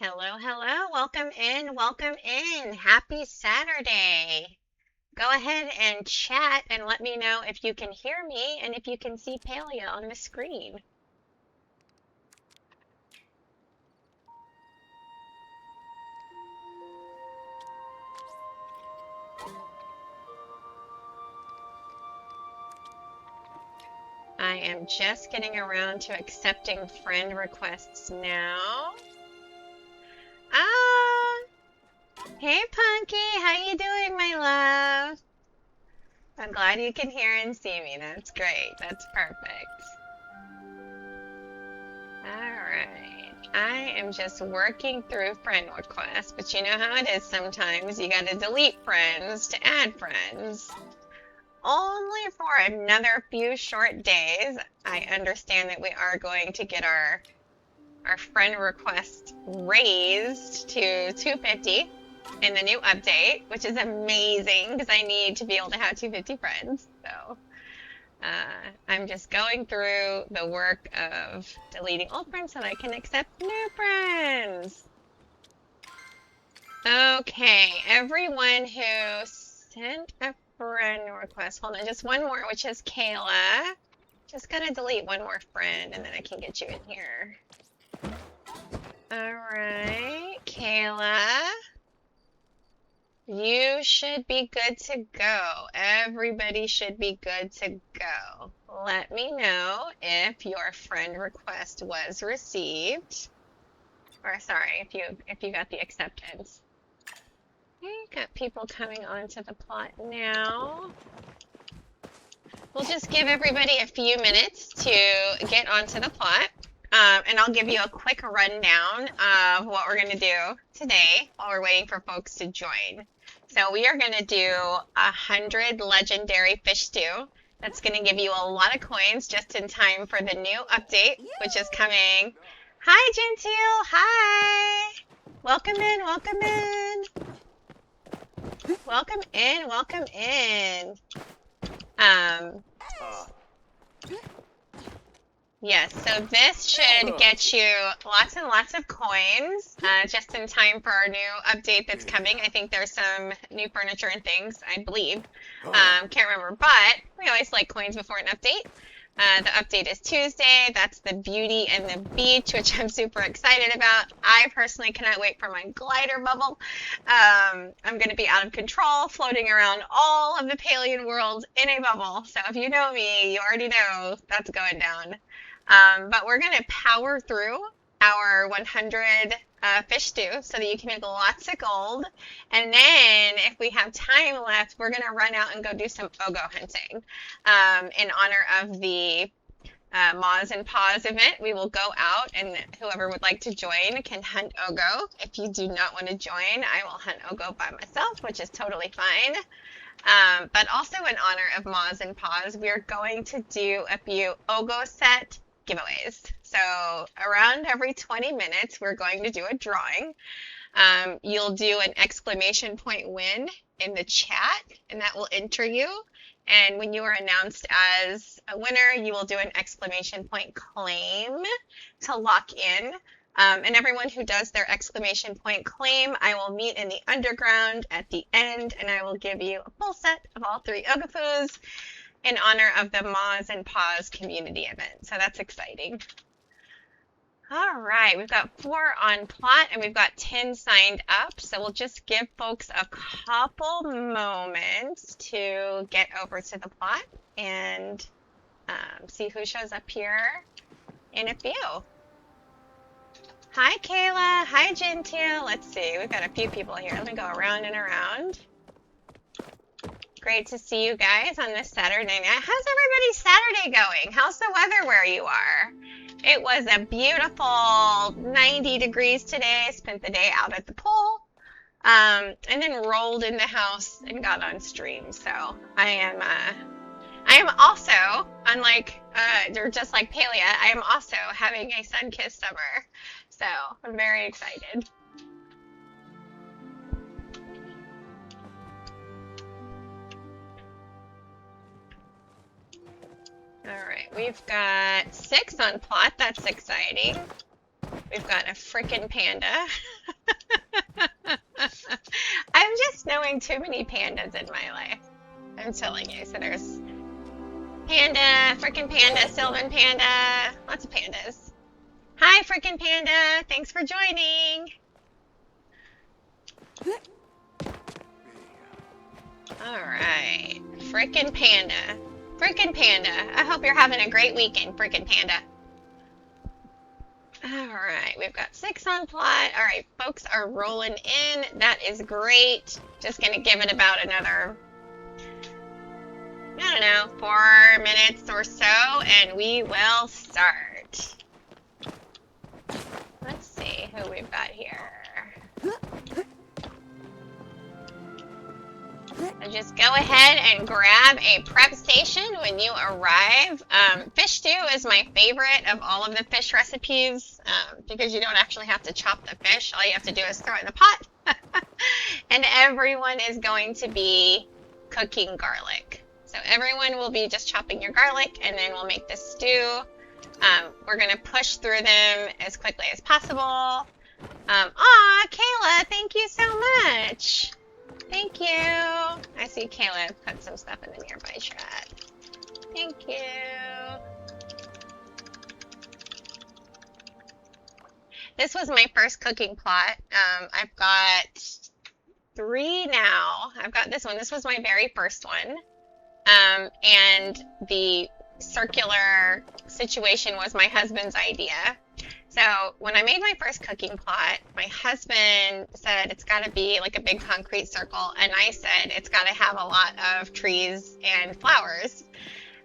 Hello, hello. Welcome in. Welcome in. Happy Saturday. Go ahead and chat and let me know if you can hear me and if you can see Palia on the screen. I am just getting around to accepting friend requests now. Ah, hey Punky, how you doing, my love? I'm glad you can hear and see me. That's great. That's perfect. Alright, I am just working through friend requests, but you know how it is sometimes. You gotta delete friends to add friends. Only for another few short days. I understand that we are going to get our friend request raised to 250 in the new update, which is amazing because I need to be able to have 250 friends. So I'm just going through the work of deleting old friends so that I can accept new friends. Okay, everyone who sent a friend request. Hold on, just one more, which is Kayla. Just gotta delete one more friend and then I can get you in here. Alright, Kayla. You should be good to go. Everybody should be good to go. Let me know if your friend request was received. Or sorry, if you got the acceptance. Okay, got people coming onto the plot now. We'll just give everybody a few minutes to get onto the plot. And I'll give you a quick rundown of what we're going to do today while we're waiting for folks to join. So we are going to do 100 legendary fish stew. That's going to give you a lot of coins just in time for the new update, which is coming. Hi, Gentile. Hi. Welcome in. Welcome in. Welcome in. Welcome in. Yes, so this should get you lots and lots of coins just in time for our new update that's coming. I think there's some new furniture and things, I believe. Can't remember, but we always like coins before an update. The update is Tuesday. That's the Beauty and the Beach, which I'm super excited about. I personally cannot wait for my glider bubble. I'm going to be out of control, floating around all of the Palian world in a bubble. So if you know me, you already know that's going down. But we're going to power through our 100 fish stew so that you can make lots of gold. And then if we have time left, we're going to run out and go do some Ogo hunting. In honor of the Maws and Paws event, we will go out and whoever would like to join can hunt Ogo. If you do not want to join, I will hunt Ogo by myself, which is totally fine. But also in honor of Maws and Paws, we're going to do a few Ogo set giveaways. So around every 20 minutes, we're going to do a drawing. You'll do an exclamation point win in the chat, and that will enter you. And when you are announced as a winner, you will do an exclamation point claim to lock in. And everyone who does their exclamation point claim, I will meet in the underground at the end, and I will give you a full set of all 3 Ogafus in honor of the Maws and Paws community event. So that's exciting. All right, we've got 4 on plot and we've got 10 signed up. So we'll just give folks a couple moments to get over to the plot and see who shows up here in a few. Hi, Kayla. Hi, Gentile. Let's see. We've got a few people here. Let me go around and around. Great to see you guys on this Saturday night. How's everybody's Saturday going? How's the weather where you are? It was a beautiful 90 degrees today. Spent the day out at the pool. And then rolled in the house and got on stream. So I am also, unlike, or just like Palia, I am also having a sun-kissed summer. So I'm very excited. All right, we've got 6 on plot. That's exciting. we've got a frickin' panda. I'm just knowing too many pandas in my life. I'm telling you. So there's panda, frickin' panda, Sylvan panda, lots of pandas. Hi, frickin' panda. Thanks for joining. All right, frickin' panda. Frickin' panda. I hope you're having a great weekend, frickin' panda. Alright, we've got 6 on plot. Alright, folks are rolling in. That is great. Just gonna give it about another, I don't know, 4 minutes or so, and we will start. Let's see who we've got here. So just go ahead and grab a prep station when you arrive. Fish stew is my favorite of all of the fish recipes because you don't actually have to chop the fish. All you have to do is throw it in the pot. And everyone is going to be cooking garlic. So everyone will be just chopping your garlic, and then we'll make the stew. We're going to push through them as quickly as possible. Aw, Kayla, thank you so much. Thank you. I see Kayla put some stuff in the nearby chat. Thank you. This was my first cooking plot. I've got 3 now. I've got this one. This was my very first one. And the circular situation was my husband's idea. So when I made my first cooking plot, my husband said it's got to be like a big concrete circle, and I said it's got to have a lot of trees and flowers.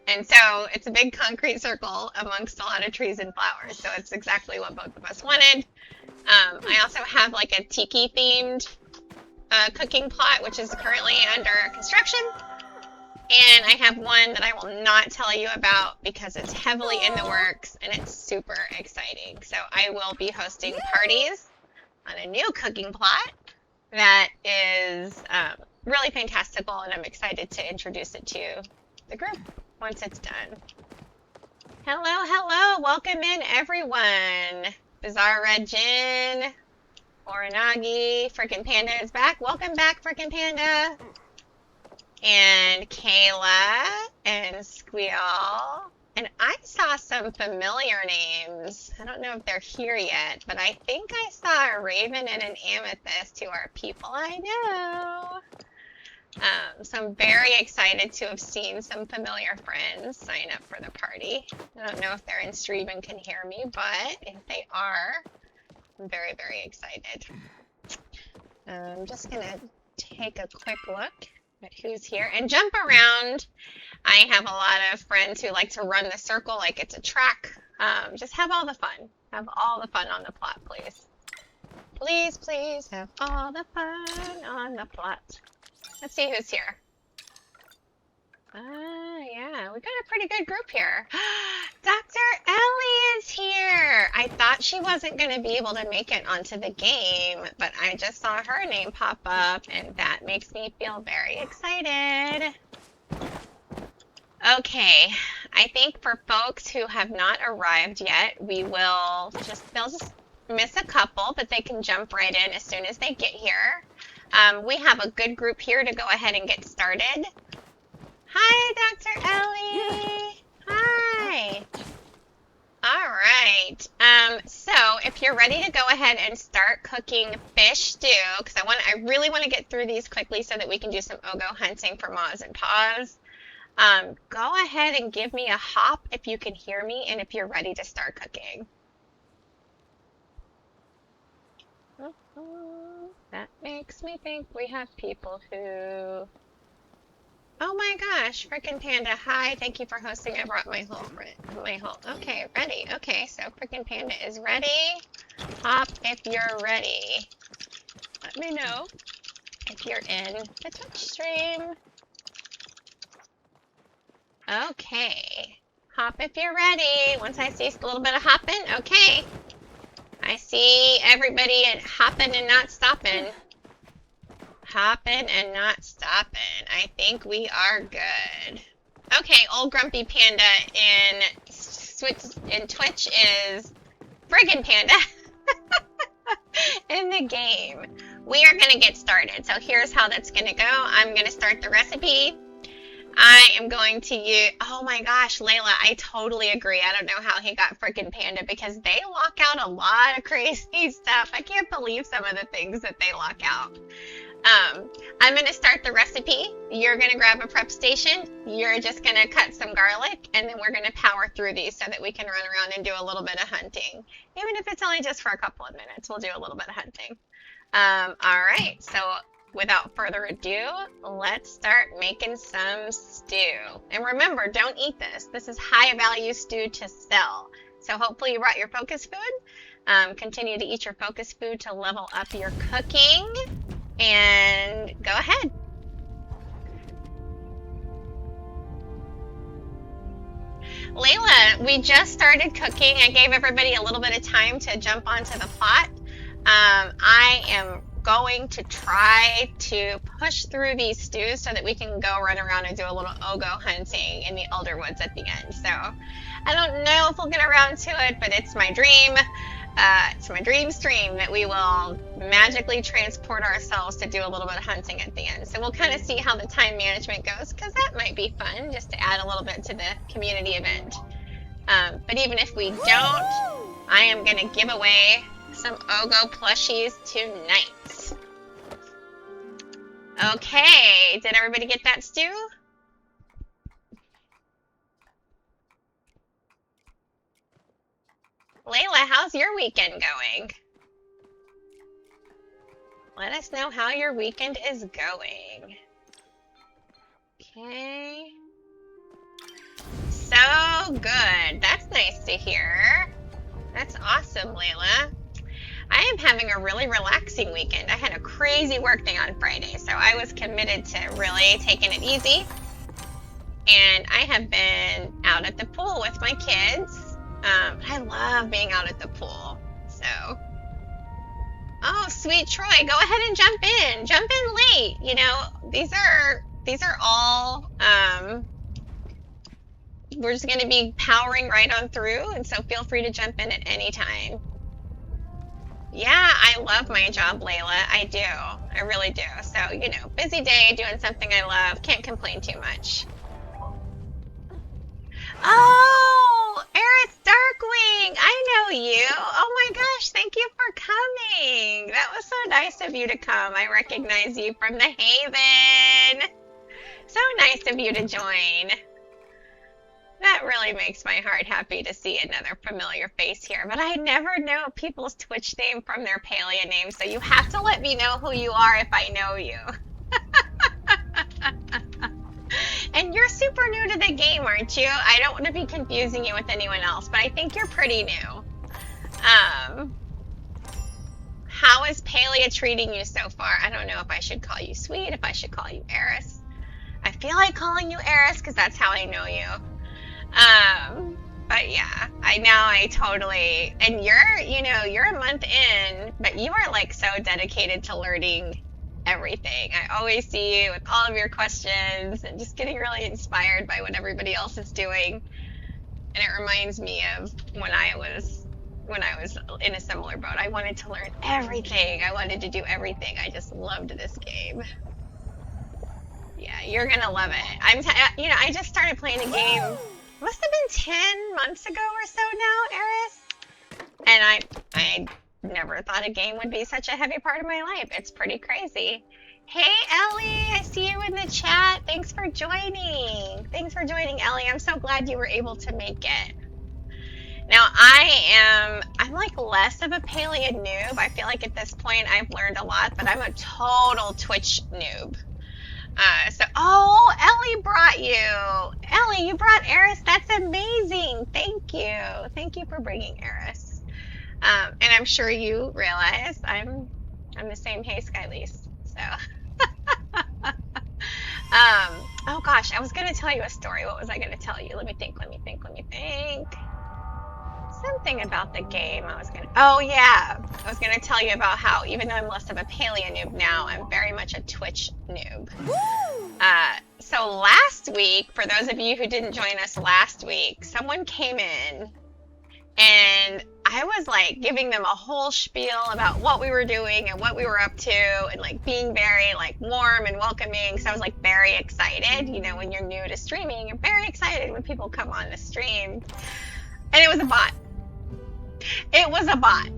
And so it's a big concrete circle amongst a lot of trees and flowers. So it's exactly what both of us wanted. I also have like a tiki themed cooking plot, which is currently under construction. And I have one that I will not tell you about because it's heavily in the works and it's super exciting. So I will be hosting parties on a new cooking plot that is really fantastical, and I'm excited to introduce it to the group once it's done. Hello, hello, welcome in everyone. Bizarre Red Gin, Oranagi, Frickin' Panda is back. Welcome back, Frickin' Panda. And Kayla and Squeal. And I saw some familiar names. I don't know if they're here yet, but I think I saw a Raven and an Amethyst, who are people I know. So I'm very excited to have seen some familiar friends sign up for the party. I don't know if they're in stream and can hear me, but if they are, I'm very, very excited. I'm just going to take a quick look at who's here and jump around. I have a lot of friends who like to run the circle like it's a track. Just have all the fun. Have all the fun on the plot, please. Please, please have all the fun on the plot. Let's see who's here. Yeah, we got a pretty good group here. Dr. Ellie is here. I thought she wasn't going to be able to make it onto the game, but I just saw her name pop up, and that makes me feel very excited. Okay, I think for folks who have not arrived yet, they'll just miss a couple, but they can jump right in as soon as they get here. We have a good group here to go ahead and get started. Hi, Dr. Ellie. Hi. All right. So if you're ready to go ahead and start cooking fish stew, because I really want to get through these quickly so that we can do some Ogo hunting for Moz and Paws. Go ahead and give me a hop if you can hear me and if you're ready to start cooking. That makes me think we have people who... Oh my gosh, Frickin' Panda, hi, thank you for hosting. I brought my whole, okay, ready. Okay, so Frickin' Panda is ready. Hop if you're ready. Let me know if you're in the Twitch stream. Okay, hop if you're ready. Once I see a little bit of hopping, okay. I see everybody hopping and not stopping. Hopping and not stopping. I think we are good. Okay, old grumpy panda in Twitch is friggin' panda. in the game. We are going to get started. So here's how that's going to go. I'm going to start the recipe. I am going to use, oh my gosh, Layla, I totally agree. I don't know how he got freaking Panda because they lock out a lot of crazy stuff. I can't believe some of the things that they lock out. I'm going to start the recipe. You're going to grab a prep station. You're just going to cut some garlic, and then we're going to power through these so that we can run around and do a little bit of hunting. Even if it's only just for a couple of minutes, we'll do a little bit of hunting. All right, so without further ado, let's start making some stew. And remember, don't eat this. This is high value stew to sell. So hopefully you brought your focus food. Continue to eat your focus food to level up your cooking. And go ahead. Layla, we just started cooking. I gave everybody a little bit of time to jump onto the pot. I am going to try to push through these stews so that we can go run around and do a little ogo hunting in the Elderwoods at the end. So I don't know if we'll get around to it, but it's my dream. It's my dream stream that we will magically transport ourselves to do a little bit of hunting at the end. So we'll kind of see how the time management goes, because that might be fun just to add a little bit to the community event. But even if we don't, I am going to give away some Ogo plushies tonight. Okay, did everybody get that stew? Layla, how's your weekend going? Let us know how your weekend is going. Okay. So good. That's nice to hear. That's awesome, Layla. I am having a really relaxing weekend. I had a crazy work day on Friday, so I was committed to really taking it easy. And I have been out at the pool with my kids. I love being out at the pool. So, oh, sweet Troy, go ahead and jump in. Jump in late. You know, these are all, we're just going to be powering right on through, and so feel free to jump in at any time. Yeah, I love my job, Layla. I do. I really do. So, you know, busy day, doing something I love. Can't complain too much. Oh, Eris Darkwing. I know you. Oh my gosh, thank you for coming. That was so nice of you to come. I recognize you from the Haven. So nice of you to join. That really makes my heart happy to see another familiar face here, but I never know people's Twitch name from their Palia name, so you have to let me know who you are if I know you. And you're super new to the game, aren't you? I don't want to be confusing you with anyone else, but I think you're pretty new. How is Palia treating you so far? I don't know if I should call you Sweet, if I should call you Eris. I feel like calling you Eris because that's how I know you. But yeah, I totally, and you're a month in, but you are like so dedicated to learning everything. I always see you with all of your questions and just getting really inspired by what everybody else is doing. And it reminds me of when I was in a similar boat. I wanted to learn everything. I wanted to do everything. I just loved this game. Yeah, you're gonna love it. I just started playing the game. Must have been 10 months ago or so now, Eris. And I never thought a game would be such a heavy part of my life. It's pretty crazy. Hey, Ellie, I see you in the chat. Thanks for joining. Thanks for joining, Ellie. I'm so glad you were able to make it. Now, I'm like less of a Palia noob. I feel like at this point I've learned a lot, but I'm a total Twitch noob. Oh, Ellie brought you. Ellie, you brought Eris. That's amazing. Thank you. Thank you for bringing Eris. And I'm sure you realize I'm the same Hey Skylise. So, oh gosh, I was gonna tell you a story. What was I gonna tell you? Let me think. Something about the game oh yeah. I was gonna tell you about how even though I'm less of a Palia noob now, I'm very much a Twitch noob. So last week, for those of you who didn't join us last week, someone came in and I was like giving them a whole spiel about what we were doing and what we were up to, and like being very like warm and welcoming. So I was like very excited. You know, when you're new to streaming, you're very excited when people come on the stream. And it was a bot. It was a bot.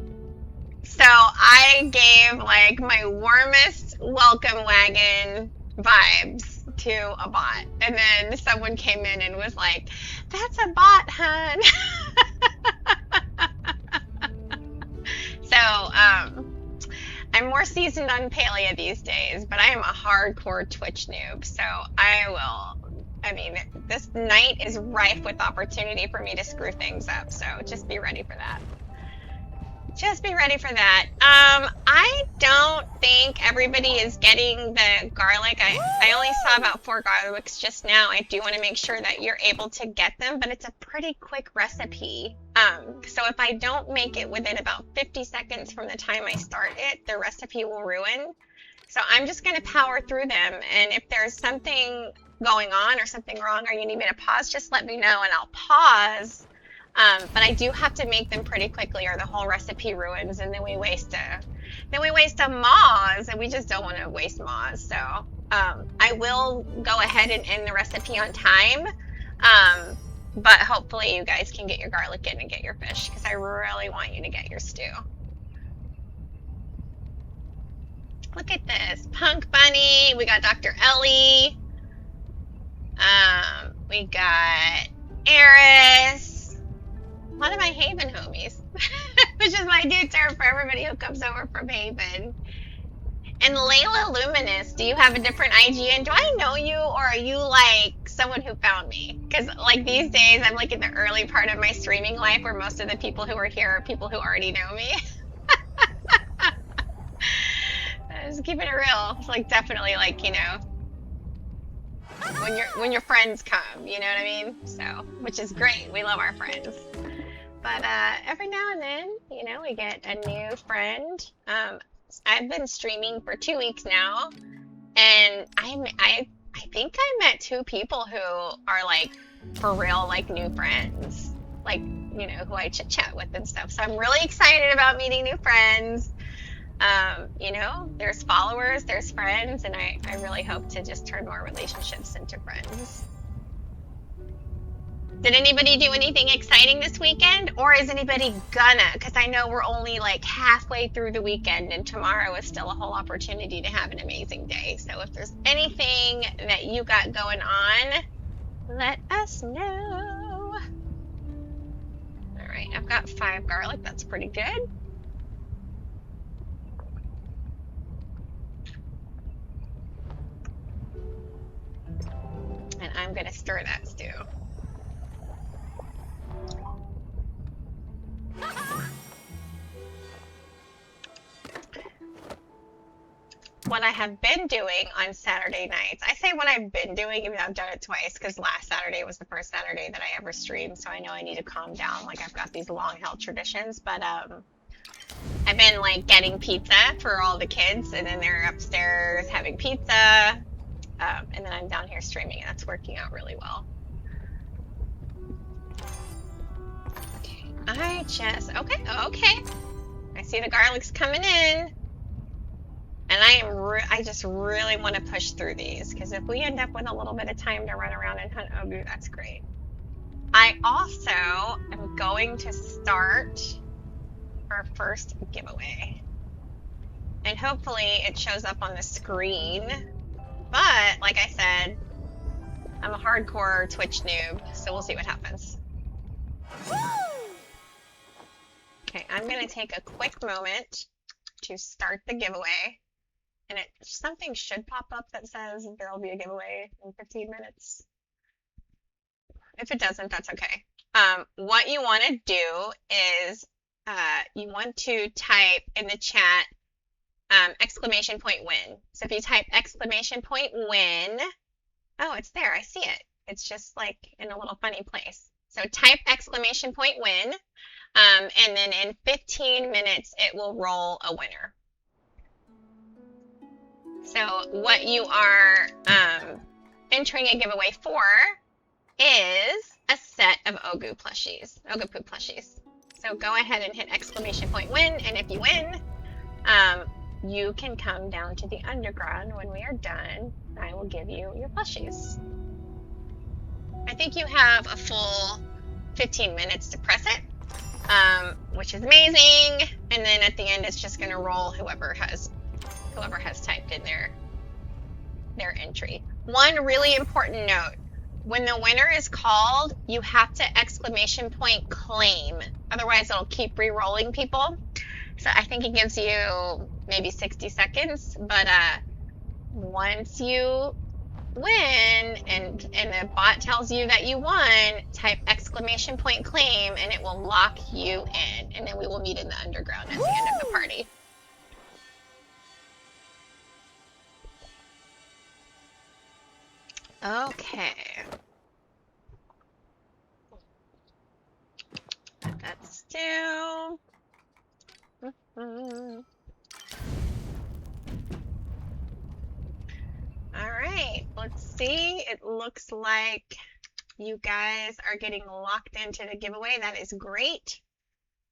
So I gave like my warmest welcome wagon vibes to a bot. And then someone came in and was like, "That's a bot, hun." So, I'm more seasoned on Palia these days, but I am a hardcore Twitch noob. So I mean, this night is rife with opportunity for me to screw things up. So just be ready for that. Just be ready for that. I don't think everybody is getting the garlic. I only saw about 4 garlics just now. I do want to make sure that you're able to get them, but it's a pretty quick recipe. So if I don't make it within about 50 seconds from the time I start it, the recipe will ruin. So I'm just going to power through them, and if there's something going on or something wrong or you need me to pause, just let me know and I'll pause. But I do have to make them pretty quickly or the whole recipe ruins, and then we waste a Moz, and we just don't want to waste Moz. So I will go ahead and end the recipe on time, but hopefully you guys can get your garlic in and get your fish, because I really want you to get your stew. Look at this. Punk Bunny. We got Dr. Ellie. We got Eris. A lot of my Haven homies, which is my new term for everybody who comes over from Haven. And Layla Luminous, do you have a different IGN? Do I know you, or are you like someone who found me? Because like these days, I'm like in the early part of my streaming life where most of the people who are here are people who already know me. Just keeping it real. It's like definitely like, you know, when your friends come, you know what I mean? So, which is great. We love our friends. But every now and then, you know, we get a new friend. I've been streaming for 2 weeks now, and I think I met 2 people who are like for real like new friends, like, you know, who I chit chat with and stuff. So I'm really excited about meeting new friends. You know, there's followers, there's friends, and I really hope to just turn more relationships into friends. Did anybody do anything exciting this weekend, or is anybody gonna? Because I know we're only like halfway through the weekend, and tomorrow is still a whole opportunity to have an amazing day. So if there's anything that you got going on, let us know. All right, I've got 5 garlic. That's pretty good. And I'm gonna stir that stew. What I have been doing on Saturday nights, I say what I've been doing, even though I've done it twice, because last Saturday was the first Saturday that I ever streamed, so I know I need to calm down. Like, I've got these long-held traditions, but I've been like getting pizza for all the kids, and then they're upstairs having pizza, and then I'm down here streaming, and that's working out really well. Okay, okay. I see the garlic's coming in. And I just really want to push through these, because if we end up with a little bit of time to run around and hunt Ogu, that's great. I also am going to start our first giveaway. And hopefully it shows up on the screen. But, like I said, I'm a hardcore Twitch noob, so we'll see what happens. Okay, I'm going to take a quick moment to start the giveaway. And something should pop up that says there will be a giveaway in 15 minutes. If it doesn't, that's okay. What you want to do is you want to type in the chat !win. So if you type !win, oh, it's there. I see it. It's just like in a little funny place. So type !win, and then in 15 minutes it will roll a winner. So what you are entering a giveaway for is a set of Ogu plushies, Ogu Poop plushies. So go ahead and hit exclamation point win, and if you win, you can come down to the underground when we are done. I will give you your plushies. I think you have a full 15 minutes to press it, which is amazing. And then at the end, it's just going to roll whoever has typed in their entry. One really important note: when the winner is called, you have to exclamation point claim. Otherwise, it'll keep re-rolling people. So I think it gives you maybe 60 seconds, but once you win and the bot tells you that you won, type exclamation point claim and it will lock you in, and then we will meet in the underground at the end of the party. Okay. Let that stew. All right, let's see. It looks like you guys are getting locked into the giveaway. That is great.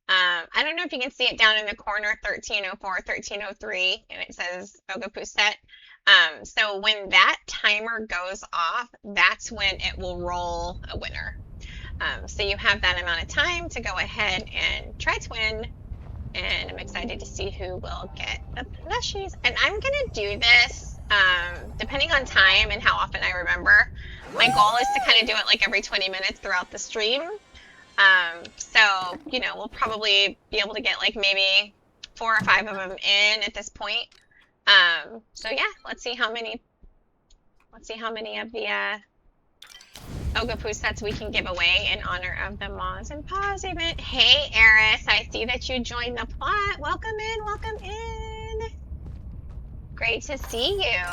I don't know if you can see it down in the corner, 1304, 1303, and it says Ogapu set. So when that timer goes off, that's when it will roll a winner. So you have that amount of time to go ahead and try to win. And I'm excited to see who will get the plushies. And I'm gonna do this depending on time and how often I remember. My goal is to kind of do it like every 20 minutes throughout the stream. So, you know, we'll probably be able to get like maybe 4 or 5 of them in at this point. So yeah, let's see how many of the Ogapu sets we can give away in honor of the Moz and Paws event. Hey, Eris, I see that you joined the plot. Welcome in, welcome in. Great to see you.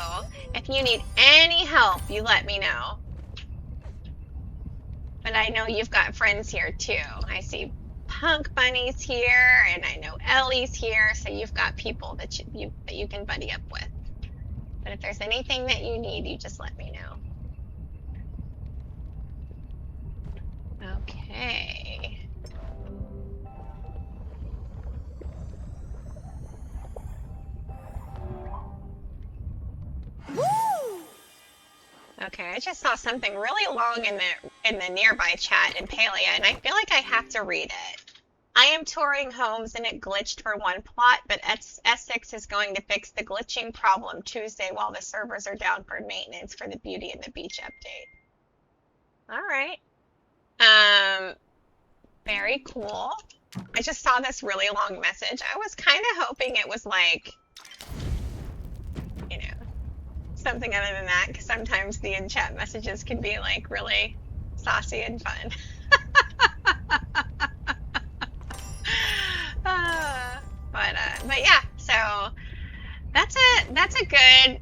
If you need any help, you let me know. But I know you've got friends here too. I see Punk Bunny's here, and I know Ellie's here, so you've got people that you can buddy up with. But if there's anything that you need, you just let me know. Okay. Okay, I just saw something really long in the nearby chat in Palia, and I feel like I have to read it. I am touring homes and it glitched for one plot, but S6 is going to fix the glitching problem Tuesday while the servers are down for maintenance for the Beauty and the Beach update. All right. Very cool. I just saw this really long message. I was kind of hoping it was like, you know, something other than that, because sometimes the in-chat messages can be like really saucy and fun. But yeah, so that's a good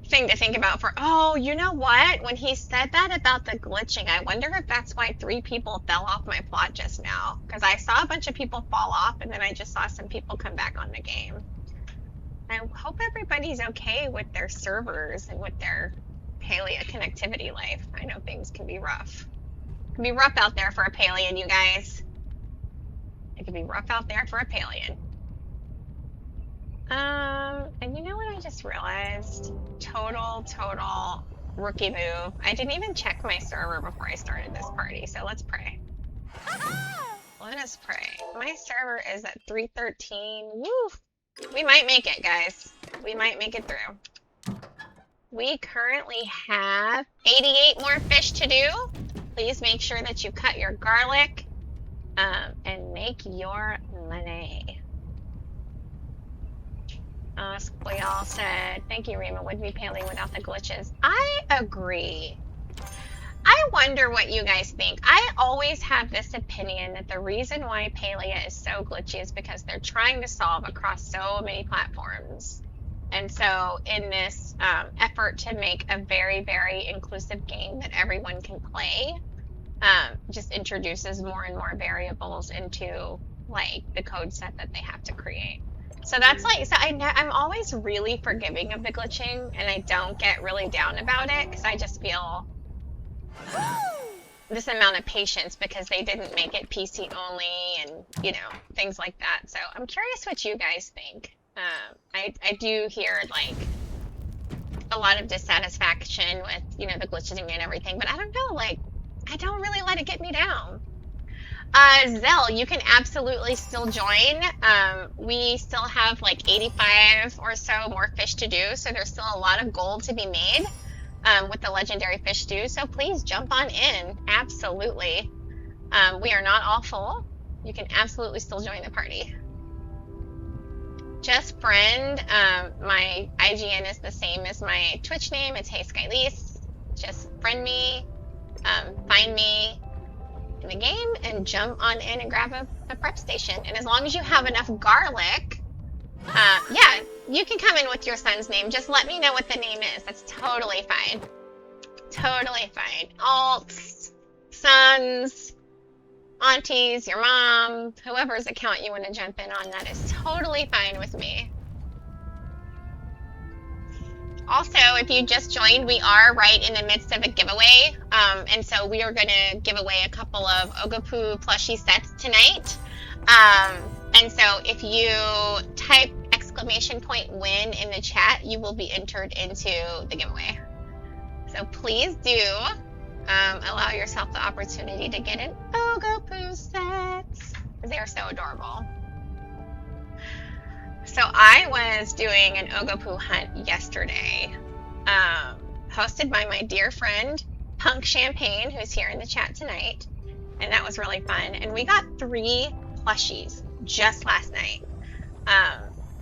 thing to think about for, oh, you know what? When he said that about the glitching, I wonder if that's why 3 people fell off my plot just now, because I saw a bunch of people fall off and then I just saw some people come back on the game. I hope everybody's okay with their servers and with their Palia connectivity life. I know things can be rough. It can be rough out there for a Palian, you guys. It can be rough out there for a Palian. And you know what I just realized? Total rookie move. I didn't even check my server before I started this party, so let's pray. Let us pray. My server is at 313. Woo! We might make it, guys. We might make it through. We currently have 88 more fish to do. Please make sure that you cut your garlic and make your money. Squeal said, thank you, Rima, would be paling without the glitches. I agree. I wonder what you guys think. I always have this opinion that the reason why Palia is so glitchy is because they're trying to solve across so many platforms. And so in this effort to make a very, very inclusive game that everyone can play, just introduces more and more variables into like the code set that they have to create. So that's like, so I'm always really forgiving of the glitching, and I don't get really down about it because I just feel this amount of patience because they didn't make it PC only and, you know, things like that. So I'm curious what you guys think. I do hear, like, a lot of dissatisfaction with, you know, the glitching and everything, but I don't know, like, I don't really let it get me down. Zell, you can absolutely still join. We still have like 85 or so more fish to do, so there's still a lot of gold to be made with the legendary fish stew. So please jump on in. Absolutely. We are not all full. You can absolutely still join the party. Just friend. My IGN is the same as my Twitch name. It's Hey Skylise. Just friend me, find me in the game, and jump on in and grab a prep station. And as long as you have enough garlic, yeah, you can come in with your son's name. Just let me know what the name is. That's totally fine. Totally fine. Alts, sons, aunties, your mom, whoever's account you want to jump in on, that is totally fine with me. Also, if you just joined, we are right in the midst of a giveaway. And so we are going to give away a couple of Ogopu plushie sets tonight. And so if you type !win in the chat, you will be entered into the giveaway. So please do allow yourself the opportunity to get an Ogopu set, because they are so adorable. So I was doing an Ogopu hunt yesterday, hosted by my dear friend Punk Champagne, who's here in the chat tonight, and that was really fun. And we got 3 plushies just last night.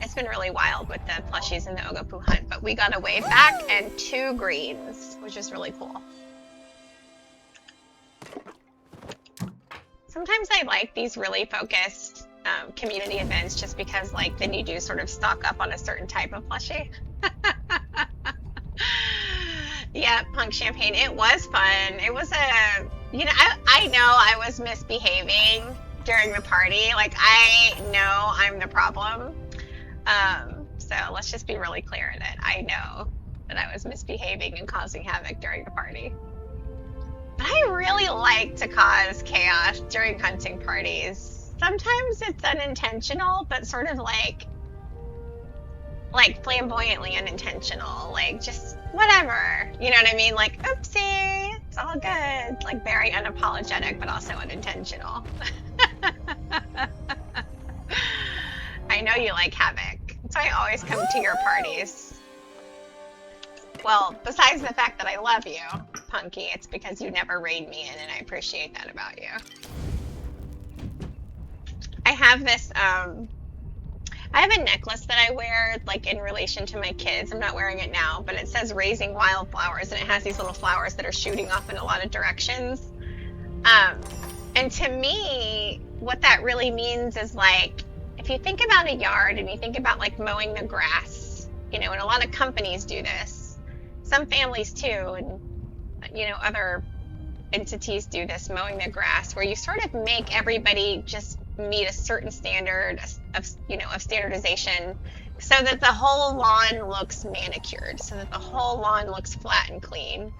It's been really wild with the plushies in the Ogopu hunt, but we got a wave back and 2 greens, which is really cool. Sometimes I like these really focused community events just because, like, then you do sort of stock up on a certain type of plushie. Yeah, Punk Champagne, it was fun. It was a, you know, I know I was misbehaving during the party. Like, I know I'm the problem. So let's just be really clear that I know that I was misbehaving and causing havoc during the party. But I really like to cause chaos during hunting parties. Sometimes it's unintentional, but sort of like flamboyantly unintentional, like just whatever, you know what I mean? Like, oopsie, it's all good. Like, very unapologetic, but also unintentional. I know you like havoc. That's why I always come to your parties. Well, besides the fact that I love you, Punky, it's because you never raid me in, and I appreciate that about you. I have this, I have a necklace that I wear, like, in relation to my kids. I'm not wearing it now, but it says Raising Wildflowers, and it has these little flowers that are shooting off in a lot of directions. And to me, what that really means is, like, if you think about a yard and you think about, like, mowing the grass, you know, and a lot of companies do this, some families too, and, you know, other entities do this, mowing the grass, where you sort of make everybody just meet a certain standard of, you know, of standardization, so that the whole lawn looks manicured, so that the whole lawn looks flat and clean.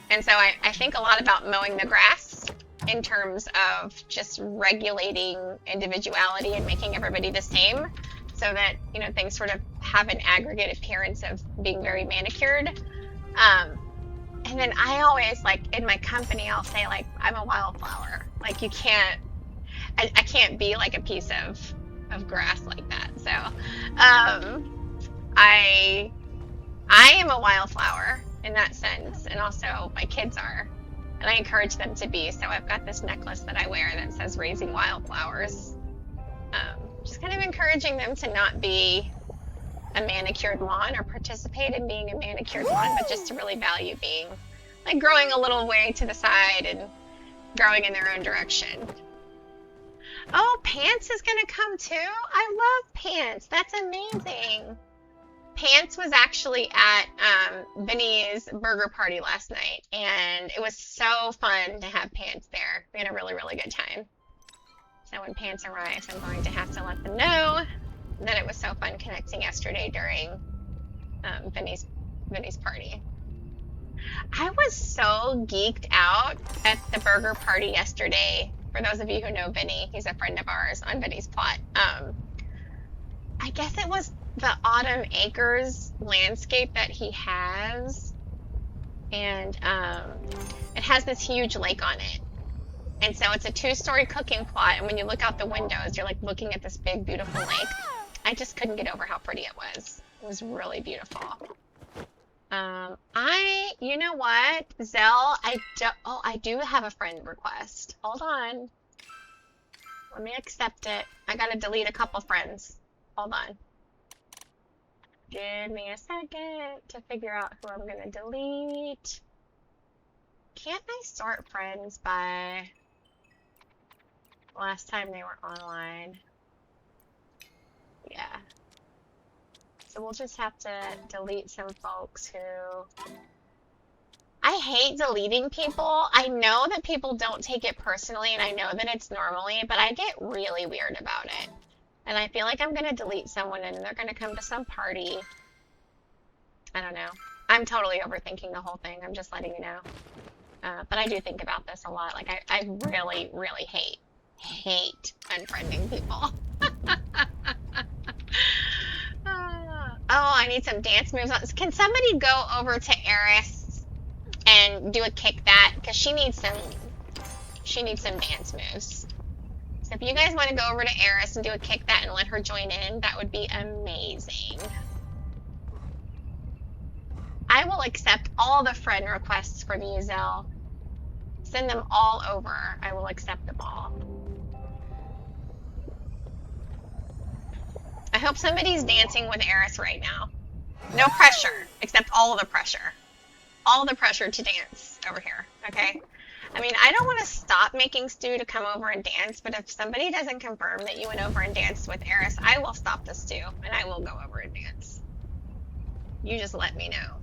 And so I think a lot about mowing the grass in terms of just regulating individuality and making everybody the same, so that, you know, things sort of have an aggregate appearance of being very manicured. And then I always, like, in my company, I'll say, like, I'm a wildflower. Like, you can't, I can't be like a piece of grass like that. So, I am a wildflower in that sense, and also my kids are, and I encourage them to be. So I've got this necklace that I wear that says Raising Wildflowers. Just kind of encouraging them to not be a manicured lawn or participate in being a manicured lawn, but just to really value being, like, growing a little way to the side and growing in their own direction. Oh, Pants is gonna come too? I love Pants. That's amazing. Pants was actually at Vinny's burger party last night, and it was so fun to have Pants there. We had a really, really good time. So when Pants arrives, I'm going to have to let them know that it was so fun connecting yesterday during Vinny's party. I was so geeked out at the burger party yesterday. For those of you who know Vinny, he's a friend of ours on Vinny's plot. I guess it was the Autumn Acres landscape that he has, and it has this huge lake on it. And so it's a two-story cooking plot, and when you look out the windows, you're like looking at this big, beautiful lake. I just couldn't get over how pretty it was. It was really beautiful. You know what, Zell, I do have a friend request. Hold on. Let me accept it. I gotta delete a couple friends. Hold on. Give me a second to figure out who I'm gonna delete. Can't I sort friends by last time they were online? Yeah. So we'll just have to delete some folks who... I hate deleting people. I know that people don't take it personally, and I know that it's normally, but I get really weird about it. And I feel like I'm gonna delete someone and they're gonna come to some party. I don't know. I'm totally overthinking the whole thing. I'm just letting you know. But I do think about this a lot. Like, I really, really hate unfriending people. Oh, I need some dance moves. Can somebody go over to Eris and do a kick that? Because she needs some dance moves. So if you guys want to go over to Eris and do a kick that and let her join in, that would be amazing. I will accept all the friend requests from you, Zell. Send them all over. I will accept them all. I hope somebody's dancing with Eris right now. No pressure, except all of the pressure. All the pressure to dance over here, okay? I mean, I don't want to stop making stew to come over and dance, but if somebody doesn't confirm that you went over and danced with Eris, I will stop the stew, and I will go over and dance. You just let me know.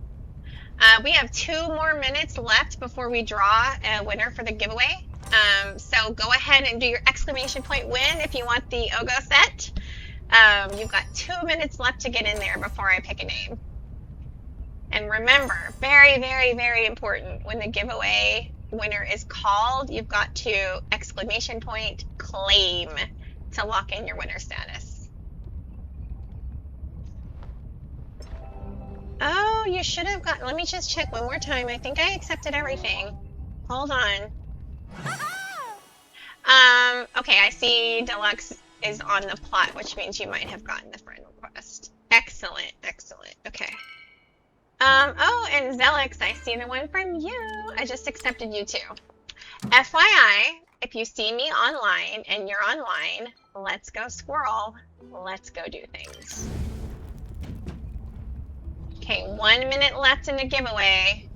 We have 2 more minutes left before we draw a winner for the giveaway. So go ahead and do your exclamation point win if you want the Ogo set. You've got 2 minutes left to get in there before I pick a name. And remember, very, very, very important, when the giveaway winner is called, you've got to exclamation point claim to lock in your winner status. Oh, you should have got, let me just check one more time. I think I accepted everything. Hold on. Okay, I see Deluxe is on the plot, which means you might have gotten the friend request. Excellent, excellent. Okay. Oh, and Zelix, I see the one from you. I just accepted you too. FYI, if you see me online and you're online, let's go squirrel. Let's go do things. Okay, 1 minute left in the giveaway.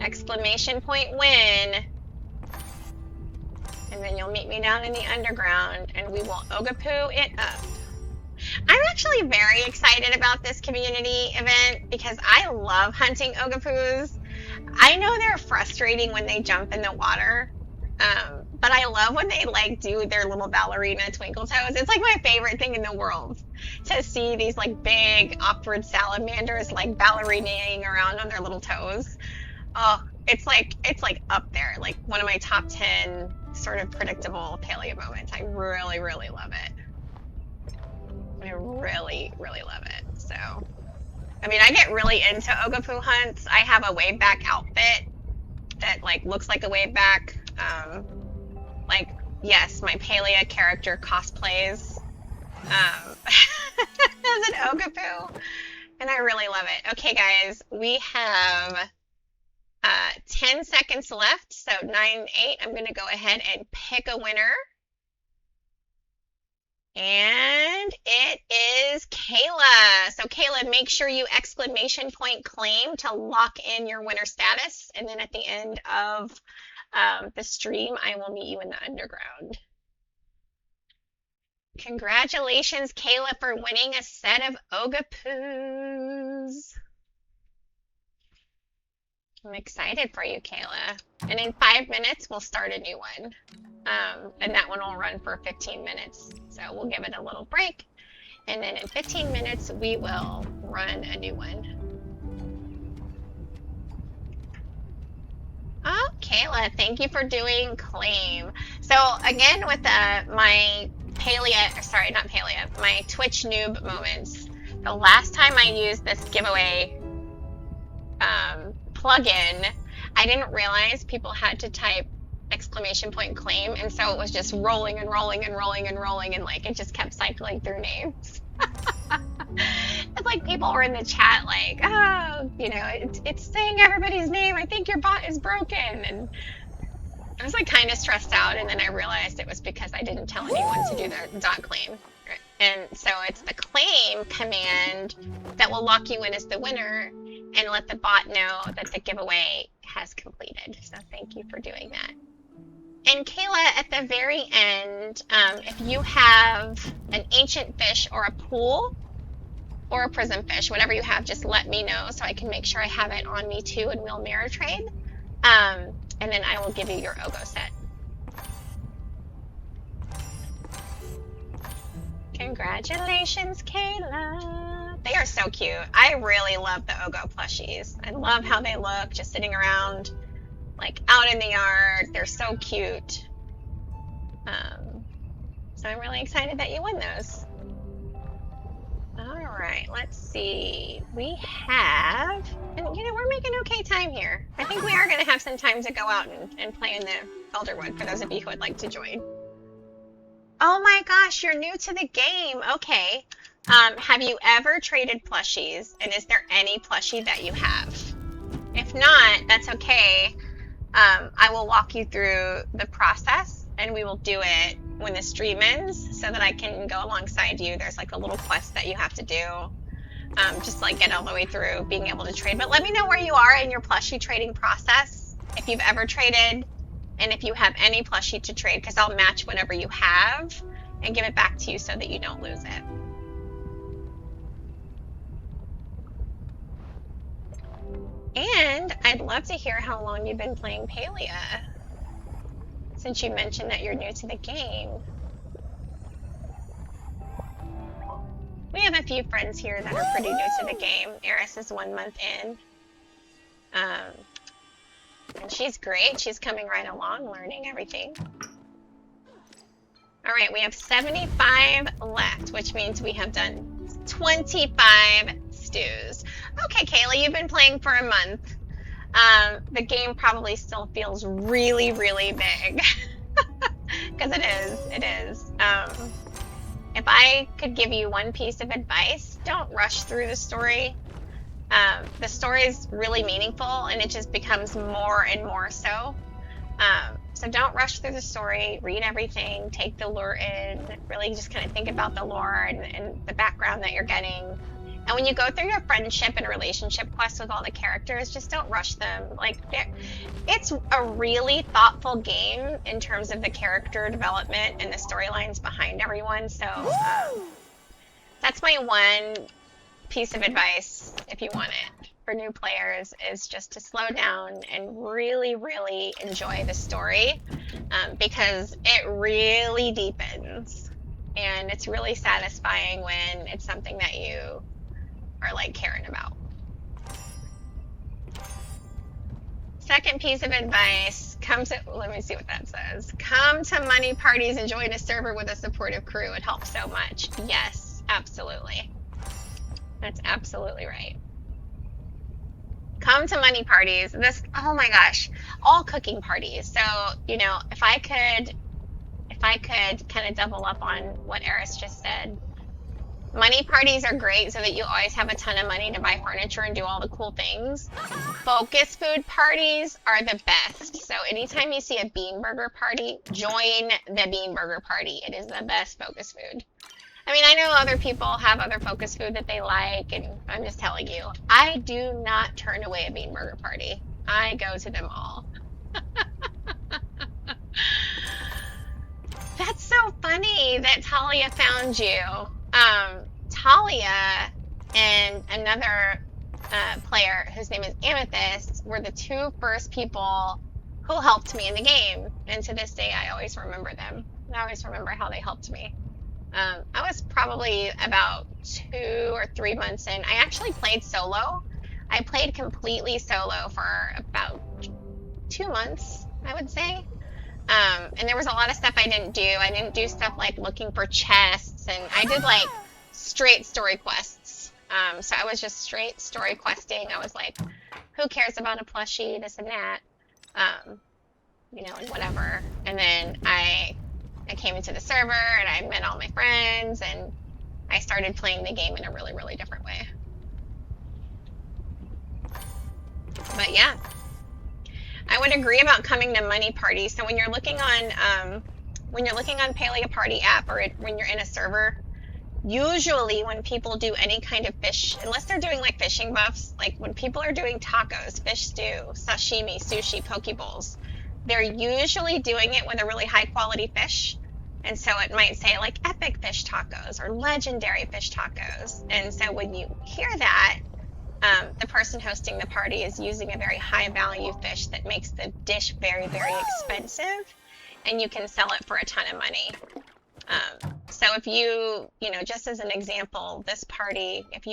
Exclamation point win. And then you'll meet me down in the underground and we will Ogapoo it up. I'm actually very excited about this community event because I love hunting Ogapoos. I know they're frustrating when they jump in the water, but I love when they like do their little ballerina twinkle toes. It's like my favorite thing in the world to see these like big awkward salamanders like ballerinaing around on their little toes. Oh, it's like up there, like one of my top 10 sort of predictable Palia moments. I really, really love it. I really, really love it. So, I mean, I get really into Ogapoo hunts. I have a wave back outfit that like looks like a wave back. Like, yes, my Palia character cosplays as an Ogapoo, and I really love it. Okay, guys, we have 10 seconds left, so 9-8. I'm going to go ahead and pick a winner. And it is Kayla. So Kayla, make sure you exclamation point claim to lock in your winner status. And then at the end of the stream, I will meet you in the underground. Congratulations, Kayla, for winning a set of Ogapoos. I'm excited for you, Kayla. And in 5 minutes, we'll start a new one. And that one will run for 15 minutes. So we'll give it a little break. And then in 15 minutes, we will run a new one. Kayla, thank you for doing claim. So again, with my Palia, sorry, not Palia, my Twitch noob moments. The last time I used this giveaway plugin, I didn't realize people had to type exclamation point claim, and so it was just rolling and rolling and rolling and rolling, and like it just kept cycling through names. It's like people were in the chat like, oh, you know, it's saying everybody's name. I think your bot is broken. And I was like kind of stressed out, and then I realized it was because I didn't tell anyone to do the dot claim. And so it's the claim command that will lock you in as the winner and let the bot know that the giveaway has completed. So thank you for doing that. And Kayla, at the very end, if you have an ancient fish or a pool or a prism fish, whatever you have, just let me know so I can make sure I have it on me too, and we'll mirror trade. And then I will give you your Ogo set. Congratulations, Kayla. They are so cute. I really love the Ogo plushies. I love how they look just sitting around, like out in the yard. They're so cute. So I'm really excited that you won those. All right, let's see. We have, and you know, we're making okay time here. I think we are going to have some time to go out and play in the Elderwood for those of you who would like to join. Oh my gosh, you're new to the game. Okay. Have you ever traded plushies, and is there any plushie that you have? If not, that's okay. I will walk you through the process, and we will do it when the stream ends so that I can go alongside you. There's like a little quest that you have to do, just like get all the way through being able to trade. But let me know where you are in your plushie trading process, if you've ever traded, and if you have any plushie to trade, because I'll match whatever you have and give it back to you so that you don't lose it. And I'd love to hear how long you've been playing Palia, since you mentioned that you're new to the game. We have a few friends here that are pretty new to the game. Eris is 1 month in. And she's great. She's coming right along, learning everything. All right, we have 75 left, which means we have done 25 stews. Okay, Kayla, you've been playing for a month. The game probably still feels really, really big. Because it is. If I could give you one piece of advice, don't rush through the story. The story is really meaningful, and it just becomes more and more so. So don't rush through the story, read everything, take the lore in, really just kind of think about the lore and the background that you're getting. And when you go through your friendship and relationship quests with all the characters, just don't rush them. Like, it's a really thoughtful game in terms of the character development and the storylines behind everyone. So that's my one piece of advice, if you want it, for new players, is just to slow down and really, really enjoy the story, because it really deepens, and it's really satisfying when it's something that you are like caring about. Second piece of advice, let me see what that says. Come to money parties and join a server with a supportive crew. It helps so much. Yes, absolutely. That's absolutely right. Come to money parties. Oh my gosh, all cooking parties. So, you know, if I could kind of double up on what Eris just said. Money parties are great so that you always have a ton of money to buy furniture and do all the cool things. Focus food parties are the best. So anytime you see a bean burger party, join the bean burger party. It is the best focus food. I mean, I know other people have other focus food that they like, and I'm just telling you, I do not turn away a bean burger party. I go to them all. That's so funny that Talia found you. Talia and another player whose name is Amethyst were the two first people who helped me in the game. And to this day, I always remember them. I always remember how they helped me. I was probably about 2 or 3 months in. I actually played solo. I played completely solo for about 2 months, I would say. And there was a lot of stuff I didn't do. I didn't do stuff like looking for chests, and I did like straight story quests. So I was just straight story questing. I was like, who cares about a plushie, this and that, you know, and whatever. And then I came into the server and I met all my friends and I started playing the game in a really, really different way. But yeah, I would agree about coming to money parties. So when you're looking on Palia Party app, or when you're in a server, usually when people do any kind of fish, unless they're doing like fishing buffs, like when people are doing tacos, fish stew, sashimi, sushi, poke bowls, they're usually doing it with a really high quality fish. And so it might say like epic fish tacos or legendary fish tacos. And so when you hear that, the person hosting the party is using a very high value fish that makes the dish very, very expensive, and you can sell it for a ton of money. So if you know, just as an example, this party, if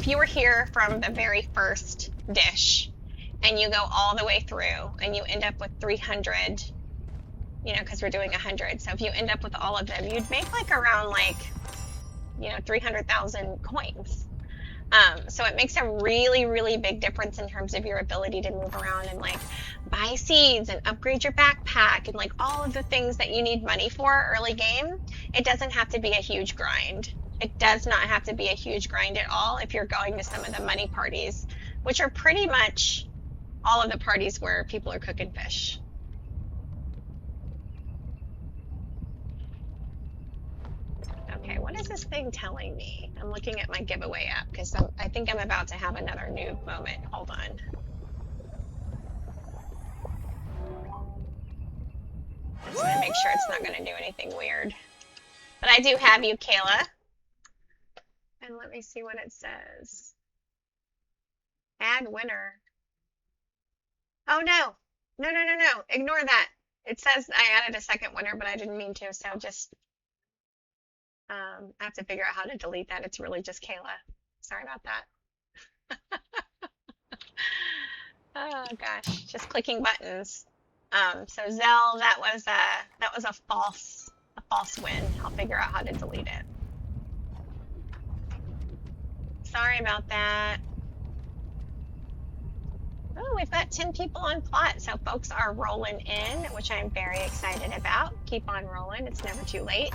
you were here from the very first dish and you go all the way through and you end up with 300, you know, because we're doing 100. So if you end up with all of them, you'd make like around like, you know, 300,000 coins. So it makes a really, really big difference in terms of your ability to move around and like buy seeds and upgrade your backpack and like all of the things that you need money for early game. It doesn't have to be a huge grind. It does not have to be a huge grind at all if you're going to some of the money parties, which are pretty much all of the parties where people are cooking fish. Okay, what is this thing telling me? I'm looking at my giveaway app because I think I'm about to have another noob moment. Hold on. I just want to make sure it's not going to do anything weird. But I do have you, Kayla. And let me see what it says. Add winner. Oh, no. No, no, no, no. Ignore that. It says I added a second winner, but I didn't mean to, so just... I have to figure out how to delete that. It's really just Kayla. Sorry about that. Oh gosh, just clicking buttons. So Zell, that was a false win. I'll figure out how to delete it. Sorry about that. Oh, we've got 10 people on plot, so folks are rolling in, which I'm very excited about. Keep on rolling. It's never too late.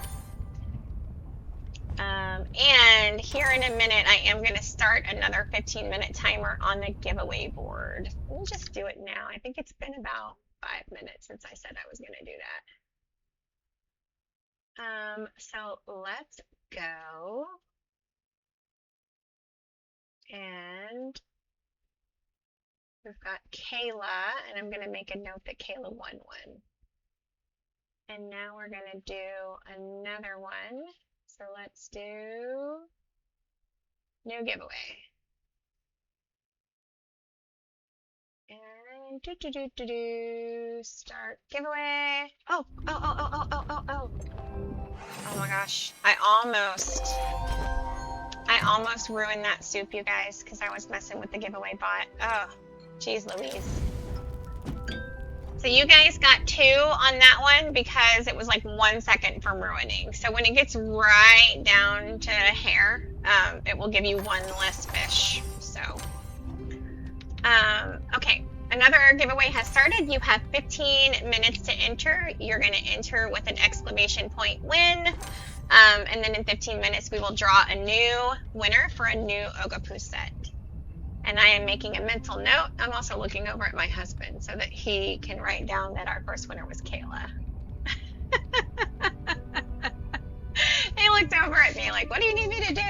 And here in a minute, I am going to start another 15-minute timer on the giveaway board. We'll just do it now. I think it's been about 5 minutes since I said I was going to do that. So let's go. And we've got Kayla, and I'm going to make a note that Kayla won one. And now we're going to do another one. So let's do new giveaway. And start giveaway. Oh my gosh. I almost ruined that soup, you guys, because I was messing with the giveaway bot. Oh, geez Louise. So you guys got 2 on that one because it was like 1 second from ruining. So when it gets right down to hair, it will give you 1 less fish. So, okay. Another giveaway has started. You have 15 minutes to enter. You're going to enter with an exclamation point win. And then in 15 minutes, we will draw a new winner for a new Ogapu set. And I am making a mental note. I'm also looking over at my husband so that he can write down that our first winner was Kayla. He looked over at me like, what do you need me to do?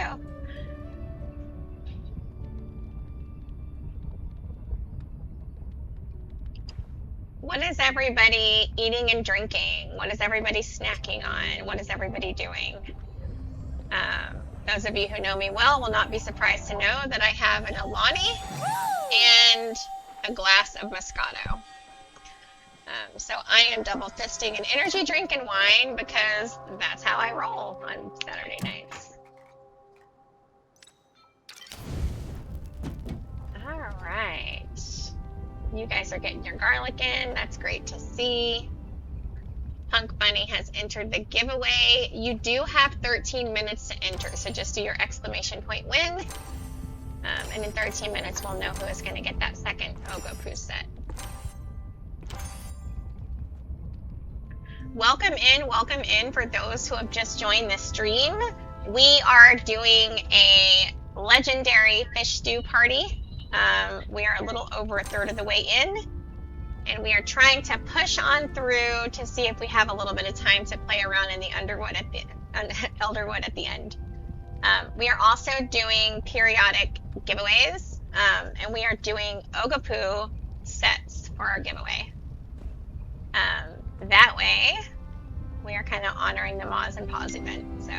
What is everybody eating and drinking? What is everybody snacking on? What is everybody doing? Those of you who know me well will not be surprised to know that I have an Alani and a glass of Moscato. So I am double fisting an energy drink and wine because that's how I roll on Saturday nights. All right. You guys are getting your garlic in. That's great to see. Punk Bunny has entered the giveaway. You do have 13 minutes to enter, so just do your exclamation point win. And in 13 minutes, we'll know who is going to get that second Ogapoo set. Welcome in for those who have just joined the stream. We are doing a legendary fish stew party. We are a little over a third of the way in, and we are trying to push on through to see if we have a little bit of time to play around in the Elderwood at the end. We are also doing periodic giveaways, and we are doing Ogapoo sets for our giveaway. That way, we are kind of honoring the Moz and Paws event, so.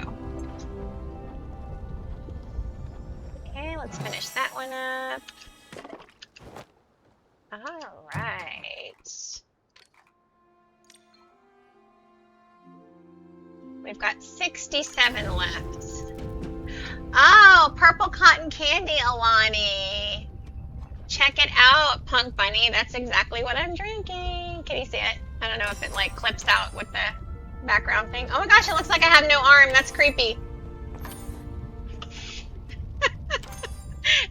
Okay, let's finish that one up. All right. We've got 67 left. Oh, purple cotton candy, Alani. Check it out, Punk Bunny. That's exactly what I'm drinking. Can you see it? I don't know if it like clips out with the background thing. Oh my gosh, it looks like I have no arm. That's creepy.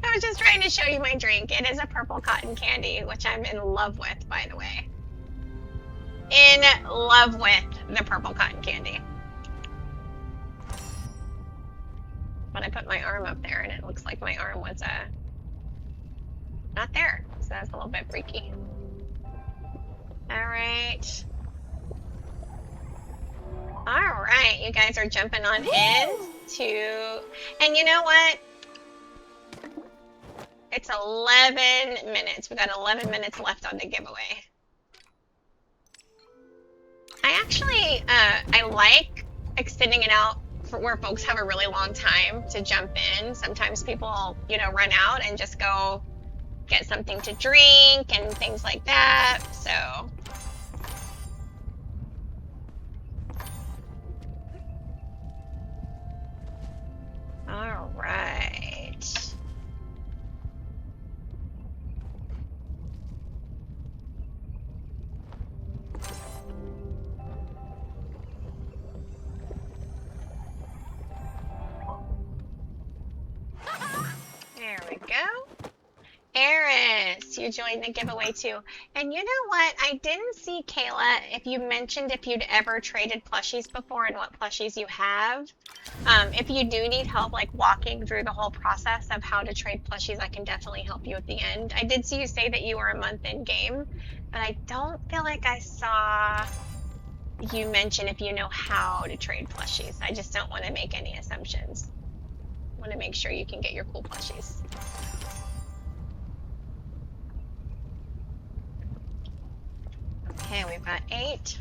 I was just trying to show you my drink. It is a purple cotton candy, which I'm in love with, by the way. In love with the purple cotton candy. But I put my arm up there and it looks like my arm was not there. So that's a little bit freaky. All right. All right, you guys are jumping on in to, and you know what? It's 11 minutes. We got 11 minutes left on the giveaway. I actually, I like extending it out for where folks have a really long time to jump in. Sometimes people, you know, run out and just go get something to drink and things like that. So. All right. There we go. Eris, you joined the giveaway too. And you know what? I didn't see, Kayla, if you mentioned if you'd ever traded plushies before and what plushies you have. If you do need help like walking through the whole process of how to trade plushies, I can definitely help you at the end. I did see you say that you were a month in game, but I don't feel like I saw you mention if you know how to trade plushies. I just don't want to make any assumptions. I want to make sure you can get your cool plushies. Okay, we've got 8.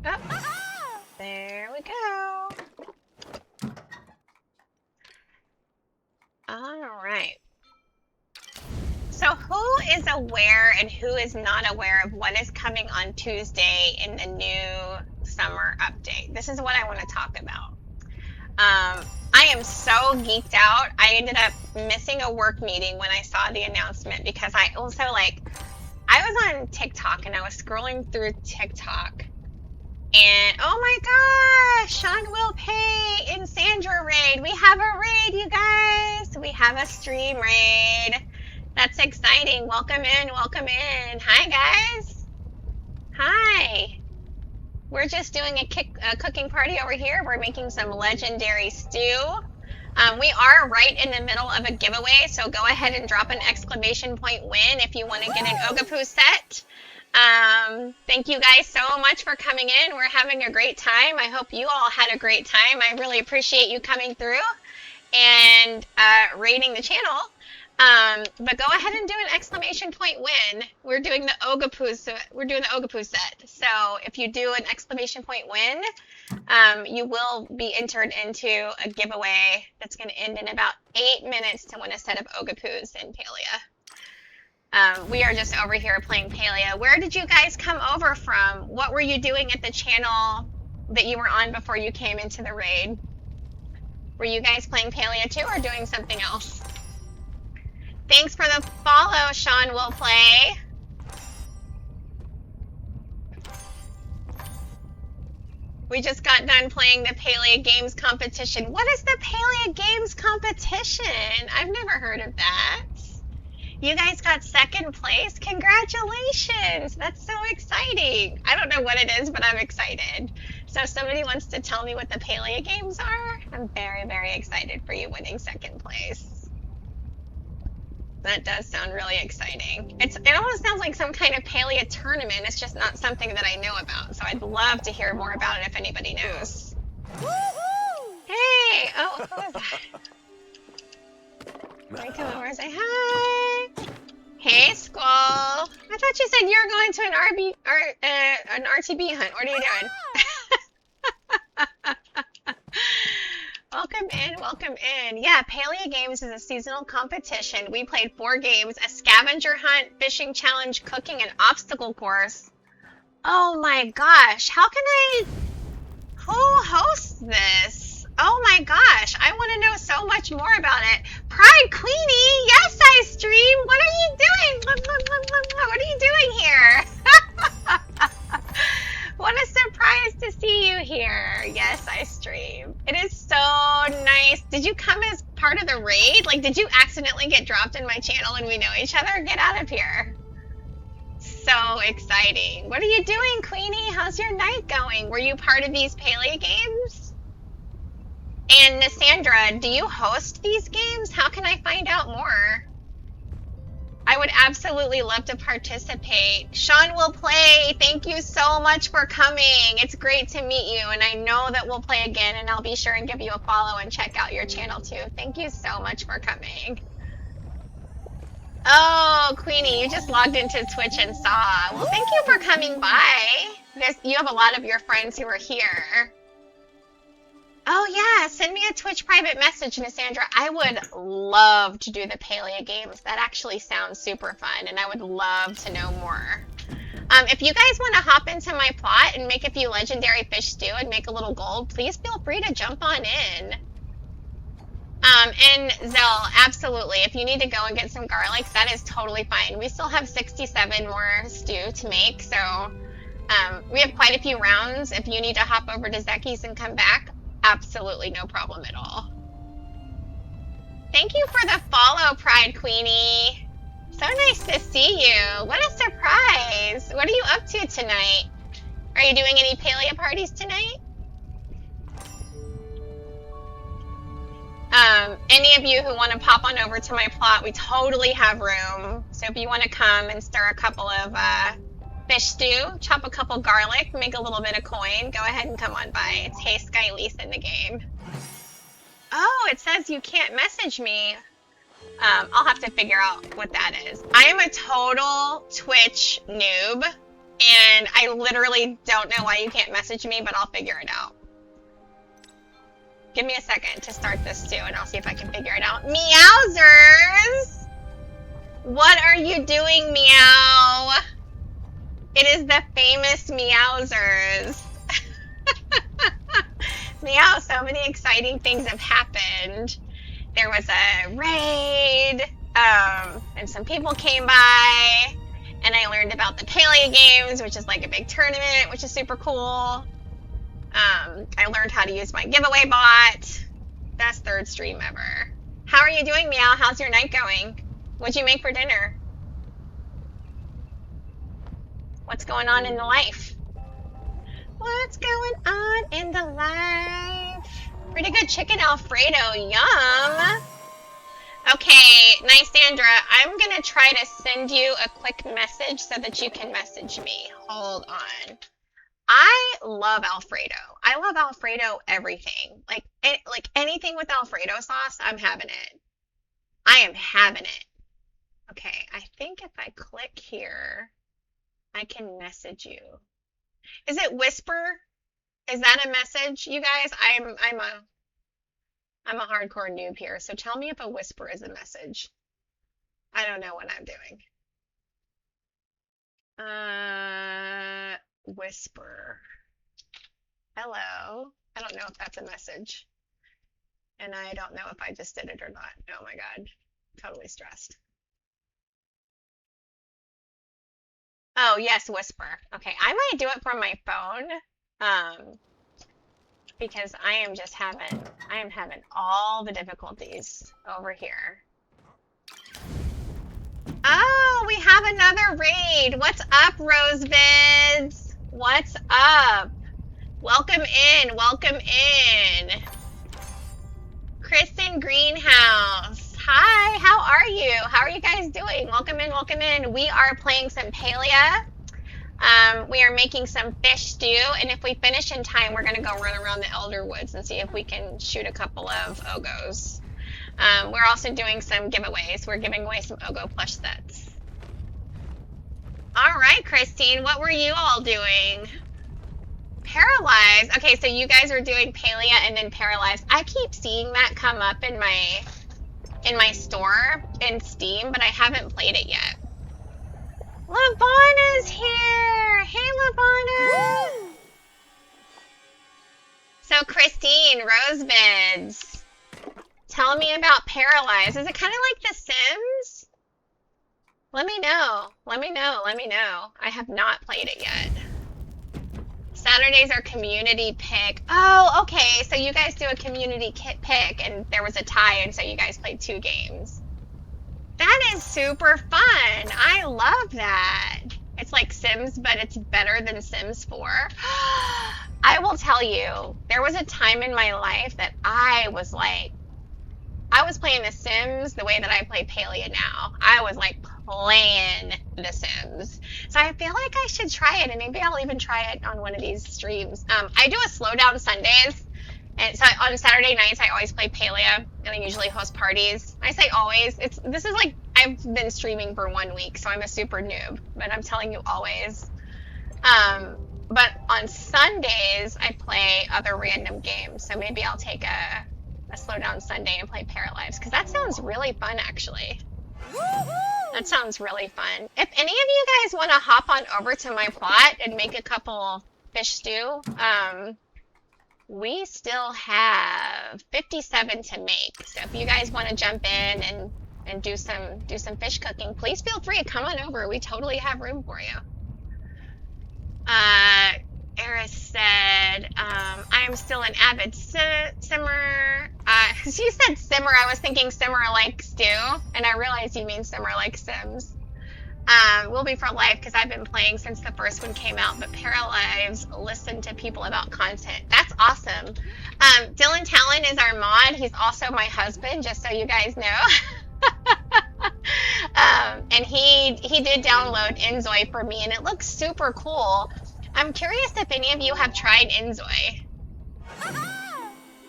Oh, there we go. All right. So who is aware and who is not aware of what is coming on Tuesday in the new summer update? This is what I want to talk about. I am so geeked out. I ended up missing a work meeting when I saw the announcement because I also I was on TikTok and I was scrolling through TikTok and oh my gosh, Sean will pay in Sandra raid. We have a raid, you guys. We have a stream raid. That's exciting. Welcome in, welcome in. Hi, guys. Hi. We're just doing a cooking party over here. We're making some legendary stew. We are right in the middle of a giveaway, so go ahead and drop an exclamation point win if you want to get an Ogapoo set. Thank you guys so much for coming in. We're having a great time. I hope you all had a great time. I really appreciate you coming through and rating the channel. But go ahead and do an exclamation point win. We're doing the Ogapoo set. So if you do an exclamation point win, you will be entered into a giveaway that's going to end in about 8 minutes to win a set of Ogapoos in Palia. We are just over here playing Palia. Where did you guys come over from? What were you doing at the channel that you were on before you came into the raid? Were you guys playing Palia too or doing something else? Thanks for the follow, Sean will play. We just got done playing the Palia Games competition. What is the Palia Games competition? I've never heard of that. You guys got second place? Congratulations! That's so exciting. I don't know what it is, but I'm excited. So if somebody wants to tell me what the Palia Games are, I'm very, very excited for you winning second place. That does sound really exciting. It almost sounds like some kind of Palia tournament. It's just not something that I know about. So I'd love to hear more about it if anybody knows. Hey! Oh, who is that? Let me come over and say hi. Hey, Squall. I thought you said you were going to an RTB hunt. What are you doing? Welcome in, welcome in. Yeah, Palia Games is a seasonal competition. We played 4 games, a scavenger hunt, fishing challenge, cooking, and obstacle course. Oh my gosh, who hosts this? Oh my gosh, I want to know so much more about it. Pride Queenie, yes I stream. What are you doing? What are you doing here? What a surprise to see you here. Yes, I stream. It is so nice. Did you come as part of the raid? Like, did you accidentally get dropped in my channel and we know each other? Get out of here. So exciting. What are you doing, Queenie? How's your night going? Were you part of these Palia games? And Nassandra, do you host these games? How can I find out more? I would absolutely love to participate. Sean will play. Thank you so much for coming. It's great to meet you, and I know that we'll play again, and I'll be sure and give you a follow and check out your channel too. Thank you so much for coming. Oh, Queenie, you just logged into Twitch and saw. Well, thank you for coming by. You have a lot of your friends who are here. Oh yeah, send me a Twitch private message, Nassandra. I would love to do the Palia games. That actually sounds super fun, and I would love to know more. If you guys want to hop into my plot and make a few legendary fish stew and make a little gold, please feel free to jump on in. And Zell, absolutely. If you need to go and get some garlic, that is totally fine. We still have 67 more stew to make, so we have quite a few rounds. If you need to hop over to Zeki's and come back, absolutely no problem at all. Thank you for the follow, Pride Queenie. So nice to see you. What a surprise. What are you up to tonight? Are you doing any Palia parties tonight? Any of you who want to pop on over to my plot, we totally have room. So if you want to come and stir a couple of fish stew, chop a couple garlic, make a little bit of coin, go ahead and come on by. It's Hey Skylise in the game. Oh, it says you can't message me. I'll have to figure out what that is. I am a total Twitch noob, and I literally don't know why you can't message me, but I'll figure it out. Give me a second to start this stew, and I'll see if I can figure it out. Meowsers! What are you doing, Meow? It is the famous Meowsers. Meow, so many exciting things have happened. There was a raid, and some people came by, and I learned about the Palia games, which is like a big tournament, which is super cool. I learned how to use my giveaway bot. Best third stream ever. How are you doing, Meow? How's your night going? What'd you make for dinner? What's going on in the life? What's going on in the life? Pretty good chicken Alfredo. Yum. Okay, Nysandra, I'm going to try to send you a quick message so that you can message me. Hold on. I love Alfredo. I love Alfredo everything. Like anything with Alfredo sauce, I'm having it. I am having it. Okay, I think if I click here, I can message you. Is it whisper? Is that a message, you guys? I'm a hardcore noob here, so tell me if a whisper is a message. I don't know what I'm doing. Whisper. Hello. I don't know if that's a message. And I don't know if I just did it or not. Oh my God. Totally stressed. Oh, yes, Whisper. Okay, I might do it from my phone. Because I am having all the difficulties over here. Oh, we have another raid. What's up, Rosevids? What's up? Welcome in, welcome in. Kristen Greenhouse. Hi, how are you? How are you guys doing? Welcome in, welcome in. We are playing some Palia. We are making some fish stew, and if we finish in time, we're gonna go run around the Elder Woods and see if we can shoot a couple of Ogos. We're also doing some giveaways. We're giving away some Ogo plush sets. All right, Christine, what were you all doing? Paralyzed. Okay, so you guys are doing Palia and then Paralyzed. I keep seeing that come up in my store in Steam, but I haven't played it yet. Lavana's here. Hey, Lavana. So Christine, Rosevids, tell me about Paralyzed. Is it kind of like The Sims? Let me know. Let me know. Let me know. I have not played it yet. Saturdays are community pick. Oh, okay. So you guys do a community pick, and there was a tie, and so you guys played 2 games. That is super fun. I love that. It's like Sims, but it's better than Sims 4. I will tell you, there was a time in my life that I was playing The Sims the way that I play Palia now. I was like playing The Sims. So I feel like I should try it, and maybe I'll even try it on one of these streams. I do a slowdown Sundays, and so on Saturday nights I always play Palia, and I usually host parties. I say always. This is like I've been streaming for 1 week, so I'm a super noob, but I'm telling you always. But on Sundays I play other random games, so maybe I'll take a slowdown Sunday and play Paralyzed, because that sounds really fun, actually. That sounds really fun. If any of you guys want to hop on over to my plot and make a couple fish stew, we still have 57 to make. So if you guys want to jump in and do some fish cooking, please feel free. Come on over. We totally have room for you. Eris said, I am still an avid simmer. She said simmer. I was thinking simmer like stew, and I realized you mean simmer like Sims. We'll be for life because I've been playing since the first one came out, but Paralyzed listen to people about content. That's awesome. Dylan Talon is our mod. He's also my husband, just so you guys know. And he did download Inzoi for me, and it looks super cool. I'm curious if any of you have tried Inzoi.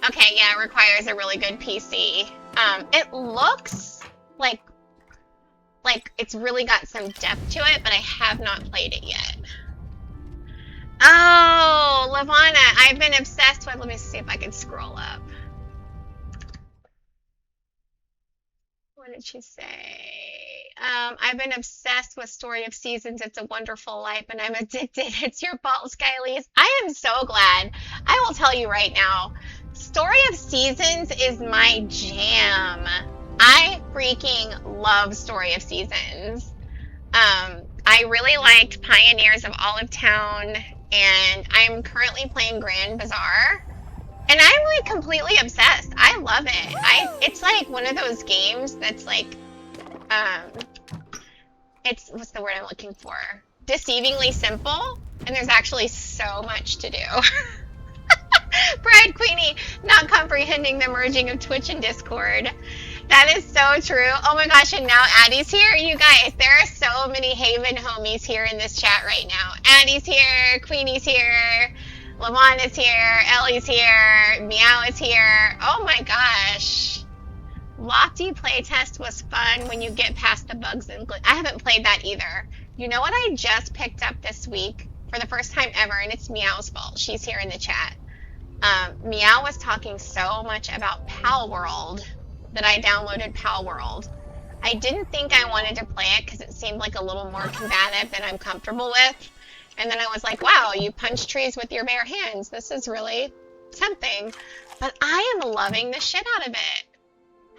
Okay, yeah, it requires a really good PC. It looks like it's really got some depth to it, but I have not played it yet. Oh, Lavana, I've been obsessed with, let me see if I can scroll up. What did she say? I've been obsessed with Story of Seasons. It's a Wonderful Life, and I'm addicted. It's your fault, Skylise. I am so glad. I will tell you right now, Story of Seasons is my jam. I freaking love Story of Seasons. I really liked Pioneers of Olive Town, and I'm currently playing Grand Bazaar. And I'm like completely obsessed. I love it. It's like one of those games that's like, what's the word I'm looking for? Deceivingly simple, and there's actually so much to do. Bride Queenie, not comprehending the merging of Twitch and Discord. That is so true. Oh my gosh, and now Addie's here. You guys, there are so many Haven homies here in this chat right now. Addie's here, Queenie's here, Lavon is here, Ellie's here, Meow is here. Oh my gosh. Lofty playtest was fun when you get past the bugs and I haven't played that either. You know what I just picked up this week for the first time ever, and it's Meow's fault. She's here in the chat. Meow was talking so much about Pal World that I downloaded Pal World. I didn't think I wanted to play it because it seemed like a little more combative than I'm comfortable with. And then I was like, wow, you punch trees with your bare hands. This is really tempting. But I am loving the shit out of it.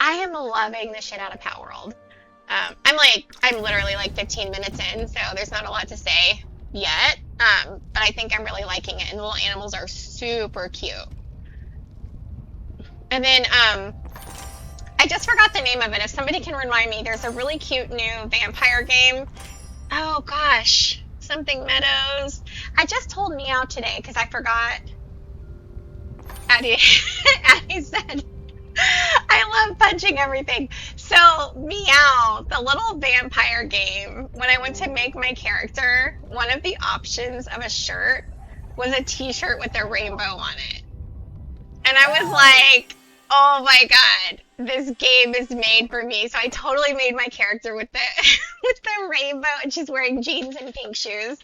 I am loving the shit out of Palworld. I'm literally like 15 minutes in, so there's not a lot to say yet. But I think I'm really liking it, and the little animals are super cute. And then, I just forgot the name of it. If somebody can remind me, there's a really cute new vampire game. Oh gosh, something Meadows. I just told Meow today because I forgot. Addie, Addie said, I love punching everything. So, Meow, the little vampire game, when I went to make my character, one of the options of a shirt was a t-shirt with a rainbow on it. And I was like, oh my god, this game is made for me. So I totally made my character with the with the rainbow, and she's wearing jeans and pink shoes.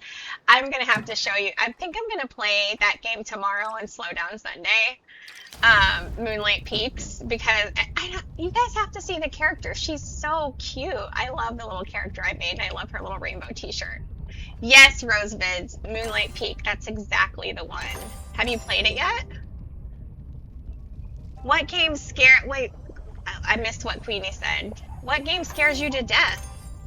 I'm gonna have to show you. I think I'm gonna play that game tomorrow on Slowdown Sunday. Moonlight Peaks, because you guys have to see the character. She's so cute. I love the little character I made, and I love her little rainbow t-shirt. Yes, Rosevids, Moonlight Peak, that's exactly the one. Have you played it yet? What game wait, I missed what Queenie said. What game scares you to death?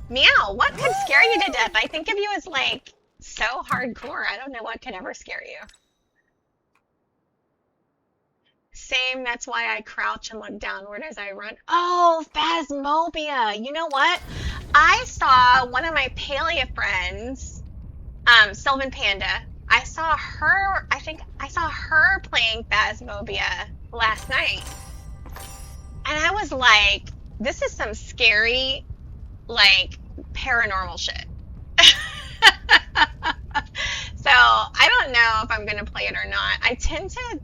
Meow, what could scare you to death? I think of you as like so hardcore. I don't know what could ever scare you. Same, that's why I crouch and look downward as I run. Oh, Phasmophobia. You know what? I saw one of my Palia friends, Sylvan Panda. I saw her playing Phasmophobia last night. And I was like, this is some scary, like, paranormal shit. So, I don't know if I'm going to play it or not. I tend to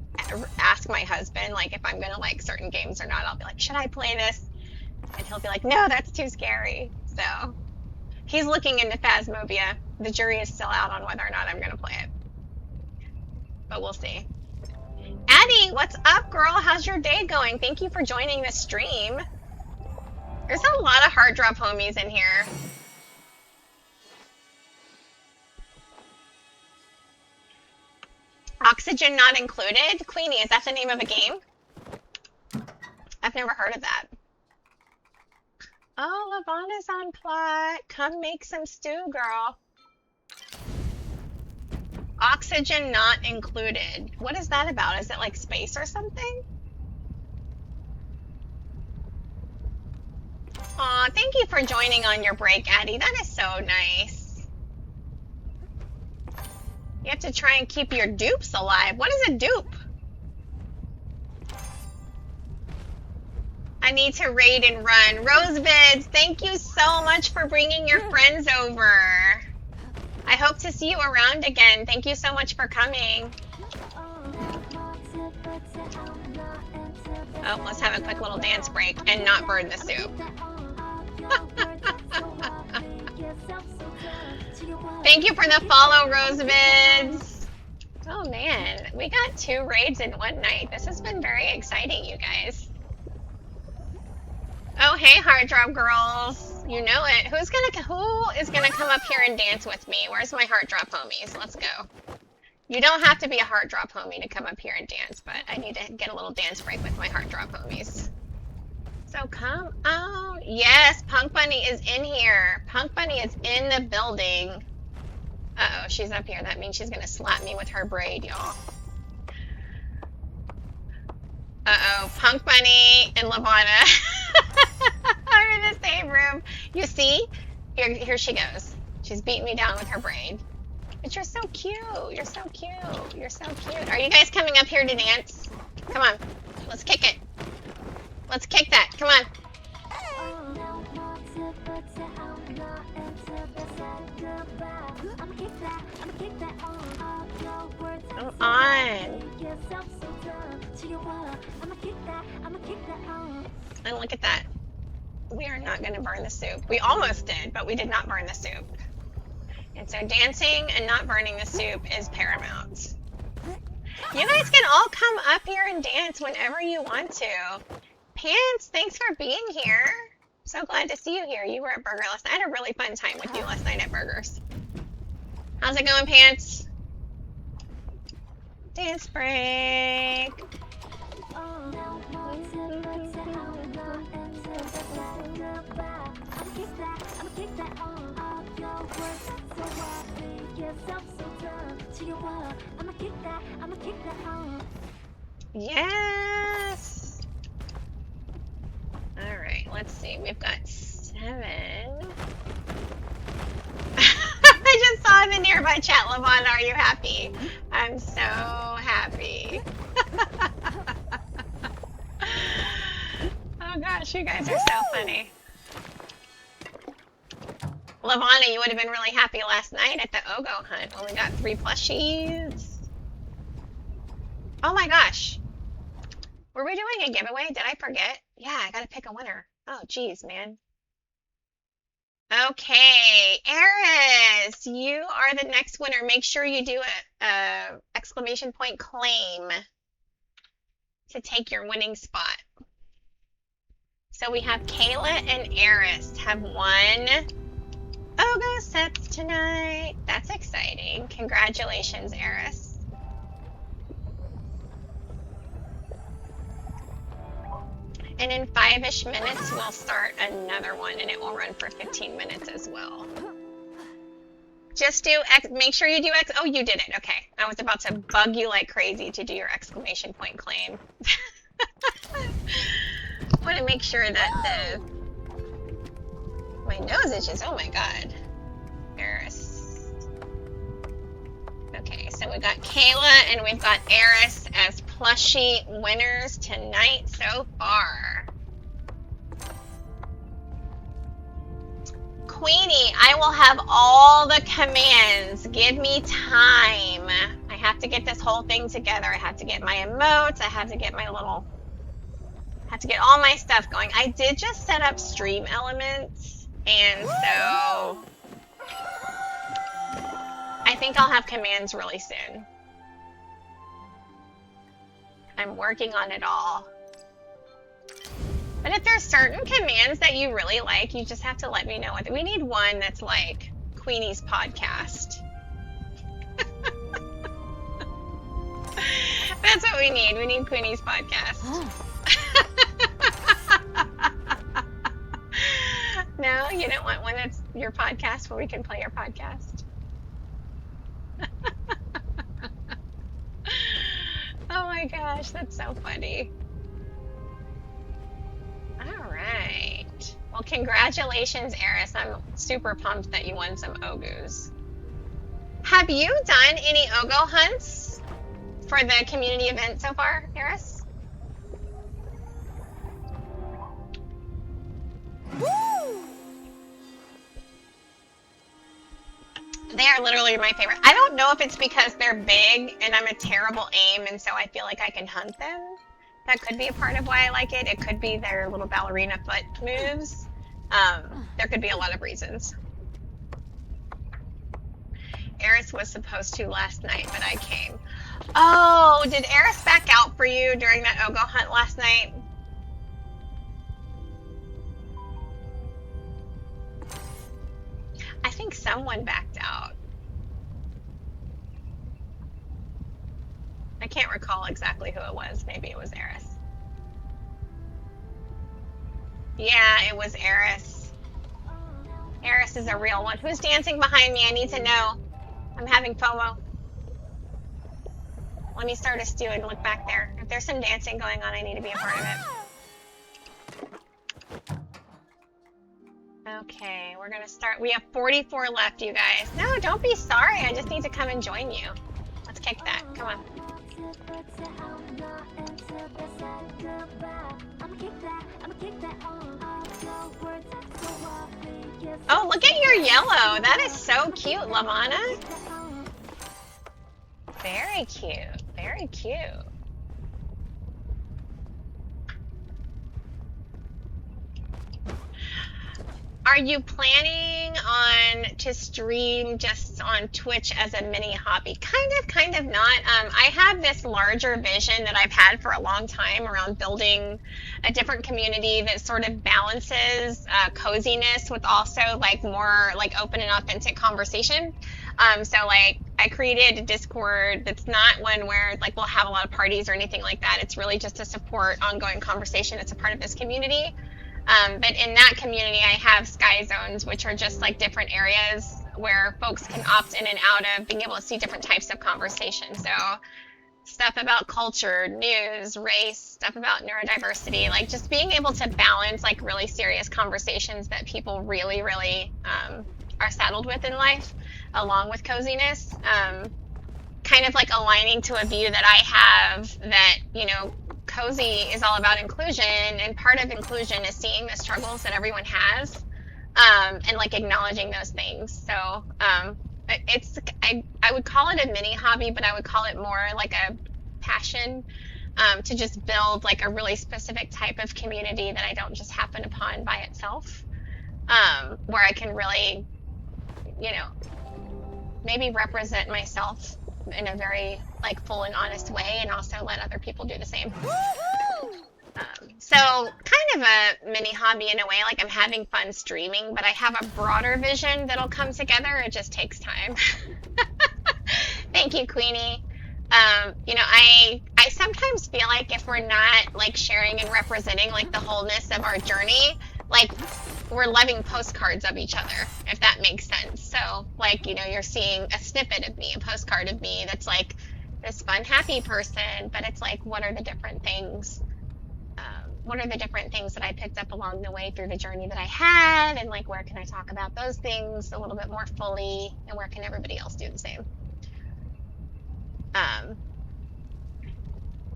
ask my husband, like, if I'm going to like certain games or not. I'll be like, should I play this? And he'll be like, no, that's too scary. So, he's looking into Phasmophobia. The jury is still out on whether or not I'm going to play it. But we'll see. Addie, what's up, girl? How's your day going? Thank you for joining the stream. There's a lot of hard drop homies in here. Oxygen not included? Queenie, is that the name of a game? I've never heard of that. Oh, Lavonda's on plot. Come make some stew, girl. Oxygen not included. What is that about? Is it like space or something? Aw, thank you for joining on your break, Addie. That is so nice. You have to try and keep your dupes alive. What is a dupe? I need to raid and run. Rosevids, thank you so much for bringing your friends over. I hope to see you around again. Thank you so much for coming. Oh, let's have a quick little dance break and not burn the soup. Thank you for the follow, Rosevids. Oh man, we got 2 raids in one night. This has been very exciting, you guys. Oh, hey, Hard Drop girls. You know it. Who is gonna come up here and dance with me? Where's my Heart Drop homies? Let's go. You don't have to be a Heart Drop homie to come up here and dance, but I need to get a little dance break with my Heart Drop homies. So come on. Yes, Punk Bunny is in here. Punk Bunny is in the building. Uh-oh, she's up here. That means she's gonna slap me with her braid, y'all. Uh-oh, Punk Bunny and Lavana are in the same room. You see? Here she goes. She's beating me down with her braid. But you're so cute. You're so cute. You're so cute. Are you guys coming up here to dance? Come on. Let's kick it. Let's kick that. Come on. Come on. And look at that. We are not going to burn the soup. We almost did, but we did not burn the soup. And so dancing and not burning the soup is paramount. You guys can all come up here and dance whenever you want to. Pants, thanks for being here. So glad to see you here. You were at Burger last night. I had a really fun time with you last night at Burgers. How's it going, Pants? Dance break. Yes. All right, let's see. We've got 7. I just saw in the nearby chat, Lavon, are you happy? I'm so happy. Oh gosh, you guys are so funny. Lavana, you would have been really happy last night at the Ogo hunt when we got 3 plushies. Oh my gosh. Were we doing a giveaway? Did I forget? Yeah, I gotta pick a winner. Oh geez, man. Okay, Eris, you are the next winner. Make sure you do a exclamation point claim to take your winning spot. So we have Kayla and Eris have won Ogo sets tonight. That's exciting. Congratulations, Eris. And in 5-ish minutes, we'll start another one, and it will run for 15 minutes as well. Just do make sure you do oh, you did it. Okay. I was about to bug you like crazy to do your exclamation point claim. Want to make sure that my nose itches. Oh my god. Eris. Okay, so we've got Kayla and we've got Eris as plushie winners tonight so far. Queenie, I will have all the commands. Give me time. I have to get this whole thing together. I have to get my emotes. I have to get my little... I have to get all my stuff going. I did just set up stream elements, and so... I think I'll have commands really soon. I'm working on it all. But if there's certain commands that you really like, you just have to let me know. We need one that's like Queenie's podcast. That's what we need. We need Queenie's podcast. No, you don't want one that's your podcast where we can play your podcast? Oh my gosh, that's so funny. All right. Well, congratulations, Eris. I'm super pumped that you won some Ogus. Have you done any Ogo hunts for the community event so far, Eris? Woo! They are literally my favorite. I don't know if it's because they're big and I'm a terrible aim and so I feel like I can hunt them. That could be a part of why I like it. It could be their little ballerina foot moves. There could be a lot of reasons. Eris was supposed to last night, but I came. Oh, did Eris back out for you during that Ogo hunt last night? I think someone backed out. I can't recall exactly who it was. Maybe it was Eris. Yeah, it was Eris. Eris is a real one. Who's dancing behind me? I need to know. I'm having FOMO. Let me start a stew and look back there. If there's some dancing going on, I need to be a part of it. Okay, we're gonna start. We have 44 left, you guys. No, don't be sorry. I just need to come and join you. Let's kick that. Come on. Oh, look at your yellow. That is so cute, Lamana. Very cute. Very cute. Are you planning on to stream just on Twitch as a mini hobby? Kind of not. I have this larger vision that I've had for a long time around building a different community that sort of balances coziness with also like more like open and authentic conversation. So like I created a Discord that's not one where like we'll have a lot of parties or anything like that. It's really just to support ongoing conversation. It's a part of this community. But in that community, I have sky zones, which are just like different areas where folks can opt in and out of being able to see different types of conversation. So stuff about culture, news, race, stuff about neurodiversity, like just being able to balance like really serious conversations that people really, really are saddled with in life, along with coziness. Kind of like aligning to a view that I have that, you know, cozy is all about inclusion, and part of inclusion is seeing the struggles that everyone has, and like acknowledging those things. So it's I would call it a mini hobby, but I would call it more like a passion, to just build like a really specific type of community that I don't just happen upon by itself, where I can really, you know, maybe represent myself in a very like full and honest way, and also let other people do the same. So kind of a mini hobby in a way, like I'm having fun streaming, but I have a broader vision that'll come together. It just takes time. Thank you, Queenie. You know, I sometimes feel like if we're not like sharing and representing like the wholeness of our journey, like we're loving postcards of each other, if that makes sense. So like, you know, you're seeing a snippet of me, a postcard of me that's like this fun, happy person, but it's like, what are the different things? What are the different things that I picked up along the way through the journey that I had? And like, where can I talk about those things a little bit more fully? And where can everybody else do the same? Ellie,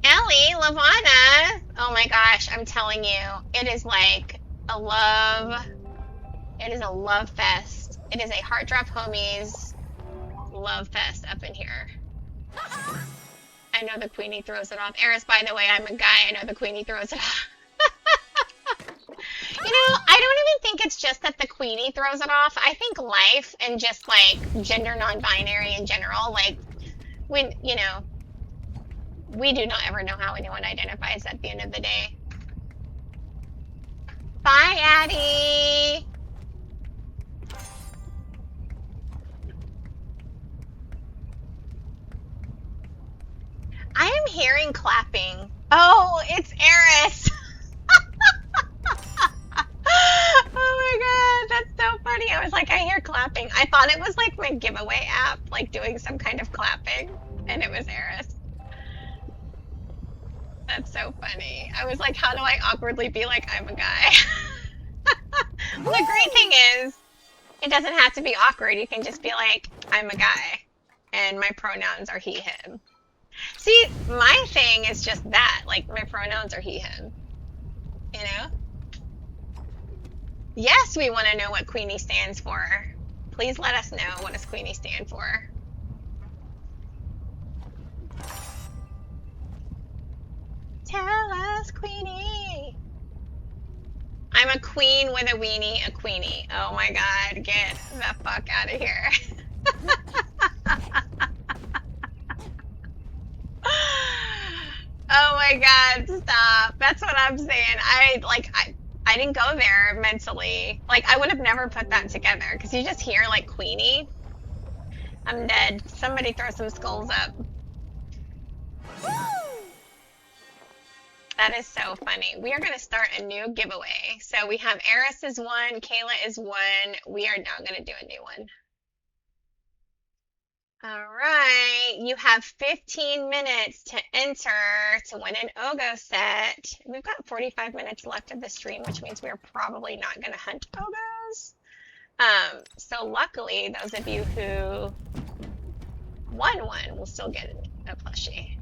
Lavana, oh my gosh, I'm telling you, it is like a love, it is a love fest. It is a Heart Drop Homies love fest up in here. I know the Queenie throws it off. Eris, by the way, I'm a guy. I know the Queenie throws it off. You know, I don't even think it's just that the Queenie throws it off. I think life and just like gender non-binary in general, like when, you know, we do not ever know how anyone identifies at the end of the day. Bye, Addie. I am hearing clapping. Oh, it's Eris. Oh my god, that's so funny. I was like, I hear clapping. I thought it was like my giveaway app, like doing some kind of clapping, and it was Eris. That's so funny. I was like, how do I awkwardly be like, I'm a guy? Well, the great thing is, it doesn't have to be awkward. You can just be like, I'm a guy, and my pronouns are he, him. See, my thing is just that, like, my pronouns are he, him. You know? Yes, we want to know what Queenie stands for. Please let us know, what does Queenie stand for? Tell us, Queenie. I'm a queen with a weenie, a queenie. Oh my god, get the fuck out of here. Oh my god, stop. That's what I'm saying. I didn't go there mentally. Like, I would have never put that together, because you just hear, like, Queenie. I'm dead. Somebody throw some skulls up. That is so funny. We are going to start a new giveaway. So we have Eris is one, Kayla is one. We are now going to do a new one. All right, you have 15 minutes to enter to win an Ogo set. We've got 45 minutes left of the stream, which means we're probably not going to hunt Ogos. So luckily, those of you who won one will still get a plushie.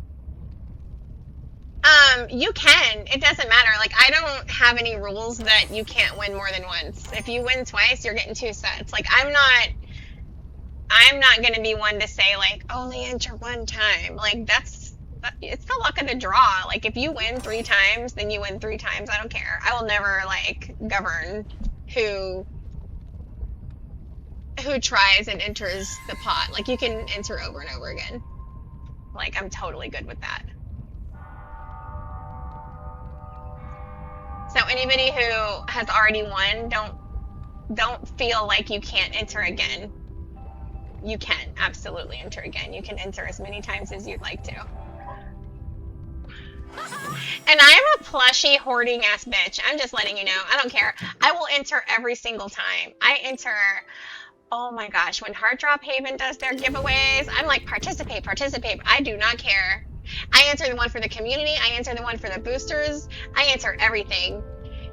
You can. It doesn't matter. Like, I don't have any rules that you can't win more than once. If you win twice, you're getting 2 sets. Like, I'm not going to be one to say, like, only enter 1 time. Like, it's the luck of the draw. Like, if you win 3 times, then you win 3 times. I don't care. I will never, like, govern who who tries and enters the pot. Like, you can enter over and over again. Like, I'm totally good with that. So anybody who has already won, don't feel like you can't enter again. You can absolutely enter again. You can enter as many times as you'd like to. And I'm a plushy hoarding ass bitch. I'm just letting you know. I don't care. I will enter every single time. I enter, oh my gosh, when Heart Drop Haven does their giveaways, I'm like, participate, participate. I do not care. I enter the one for the community. I enter the one for the boosters. I enter everything.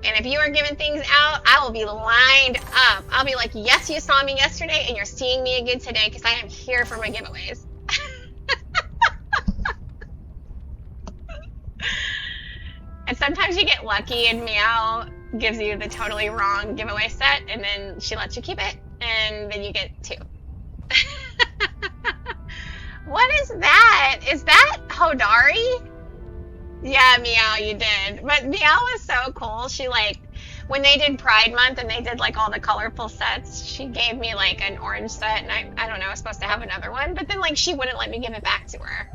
And if you are giving things out, I will be lined up. I'll be like, yes, you saw me yesterday and you're seeing me again today because I am here for my giveaways. And sometimes you get lucky and Meow gives you the totally wrong giveaway set and then she lets you keep it and then you get 2. What is that? Is that Hodari? Yeah, Meow, you did. But Meow was so cool. She, like, when they did Pride Month and they did, like, all the colorful sets, she gave me, like, an orange set. And I don't know, I was supposed to have another one. But then, like, she wouldn't let me give it back to her.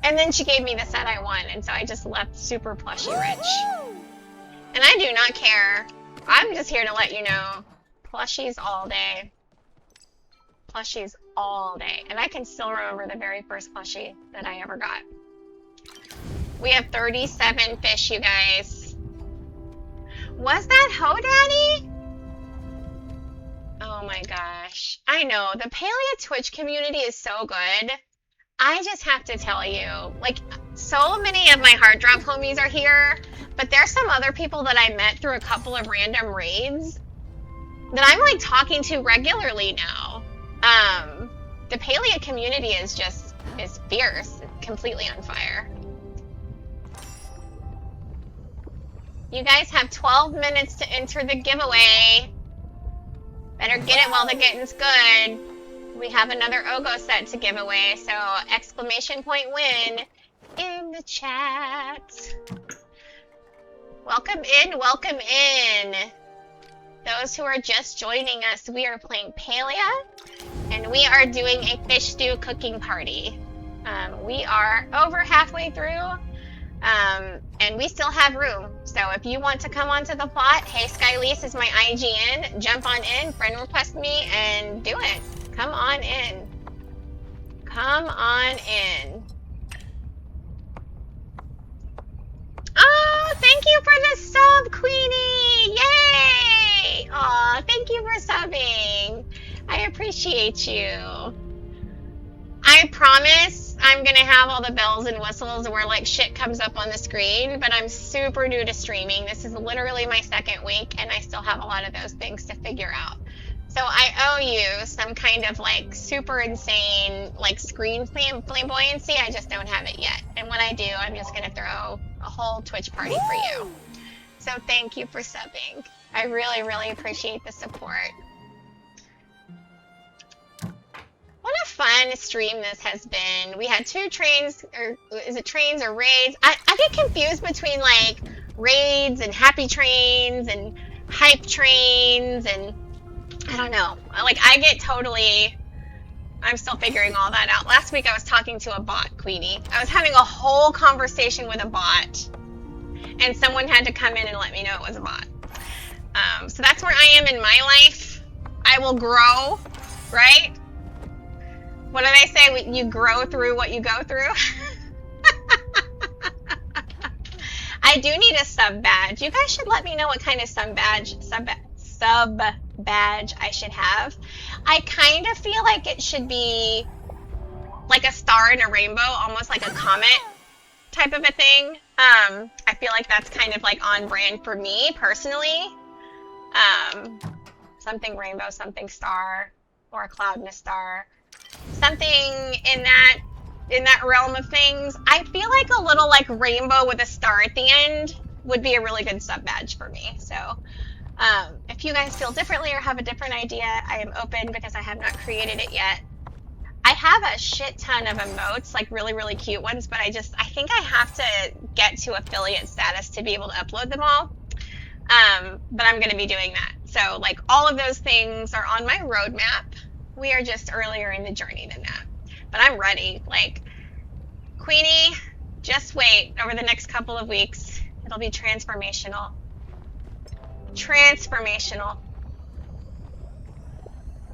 And then she gave me the set I won. And so I just left super plushy rich. And I do not care. I'm just here to let you know. Plushies all day. Plushies all day. And I can still remember the very first plushie that I ever got. We have 37 fish, you guys. Was that Ho Daddy? Oh my gosh. I know, the Palia Twitch community is so good. I just have to tell you, like, so many of my Heart Drop homies are here, but there's some other people that I met through a couple of random raids that I'm, like, talking to regularly now. The Palia community is fierce, completely on fire. You guys have 12 minutes to enter the giveaway. Better get it while the getting's good. We have another Ogo set to give away, so exclamation point win in the chat. Welcome in, welcome in. Those who are just joining us, we are playing Palia, and we are doing a fish stew cooking party. We are over halfway through. And we still have room. So if you want to come onto the plot, hey, Skylise is my IGN. Jump on in, friend request me, and do it. Come on in. Come on in. Oh, thank you for the sub, Queenie! Yay! Aw, thank you for subbing. I appreciate you. I promise I'm gonna have all the bells and whistles where like shit comes up on the screen, but I'm super new to streaming. This is literally my 2nd week and I still have a lot of those things to figure out. So I owe you some kind of like super insane like screen flamboyancy. I just don't have it yet. And when I do, I'm just gonna throw a whole Twitch party for you. So thank you for subbing. I really, really appreciate the support. What a fun stream this has been. We had 2 trains, or is it trains or raids? I get confused between like raids and happy trains and hype trains and I don't know. Like I get totally, I'm still figuring all that out. Last week I was talking to a bot, Queenie. I was having a whole conversation with a bot and someone had to come in and let me know it was a bot. So that's where I am in my life. I will grow, right? What did I say? You grow through what you go through? I do need a sub badge. You guys should let me know what kind of sub badge I should have. I kind of feel like it should be like a star in a rainbow, almost like a comet type of a thing. I feel like that's kind of like on brand for me personally. Something rainbow, something star, or a cloud and a star. Something in that realm of things. I feel like a little like rainbow with a star at the end would be a really good sub badge for me. So if you guys feel differently or have a different idea, I am open because I have not created it yet. I have a shit ton of emotes, like really, really cute ones, but I think I have to get to affiliate status to be able to upload them all. But I'm going to be doing that. So, like, all of those things are on my roadmap. We are just earlier in the journey than that. But I'm ready. Like, Queenie, just wait. Over the next couple of weeks, it'll be transformational. Transformational.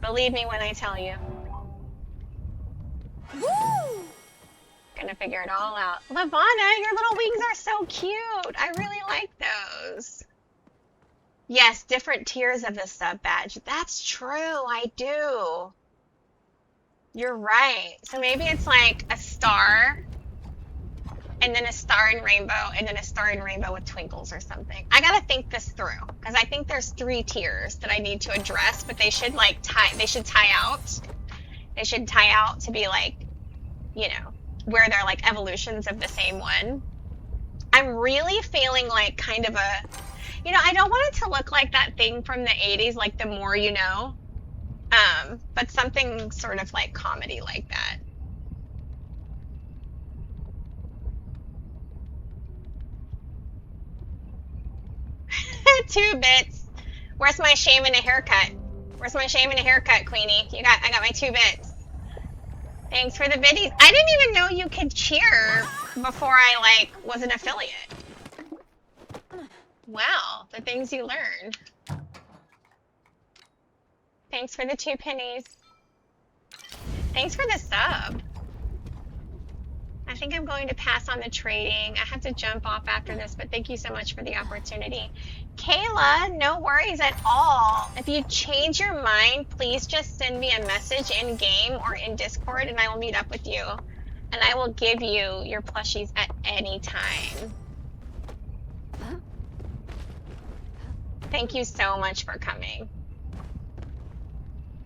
Believe me when I tell you. Woo! Gonna figure it all out. Lavana, your little wings are so cute. I really like those. Yes, different tiers of the sub badge. That's true. I do. You're right. So maybe it's like a star, and then a star and rainbow, and then a star and rainbow with twinkles or something. I gotta think this through, because I think there's 3 tiers that I need to address, but they should like they should tie out. They should tie out to be like, you know, where they're like evolutions of the same one. I'm really feeling like kind of a, you know, I don't want it to look like that thing from the 80s, like The More You Know, but something sort of like comedy like that. Two bits. Where's my shame and a haircut? Where's my shame and a haircut, Queenie? I got my 2 bits. Thanks for the biddies. I didn't even know you could cheer before I like was an affiliate. Wow, the things you learn. Thanks for the 2 pennies. Thanks for the sub. I think I'm going to pass on the trading. I have to jump off after this, but thank you so much for the opportunity. Kayla, no worries at all. If you change your mind, please just send me a message in game or in Discord and I will meet up with you. And I will give you your plushies at any time. Thank you so much for coming.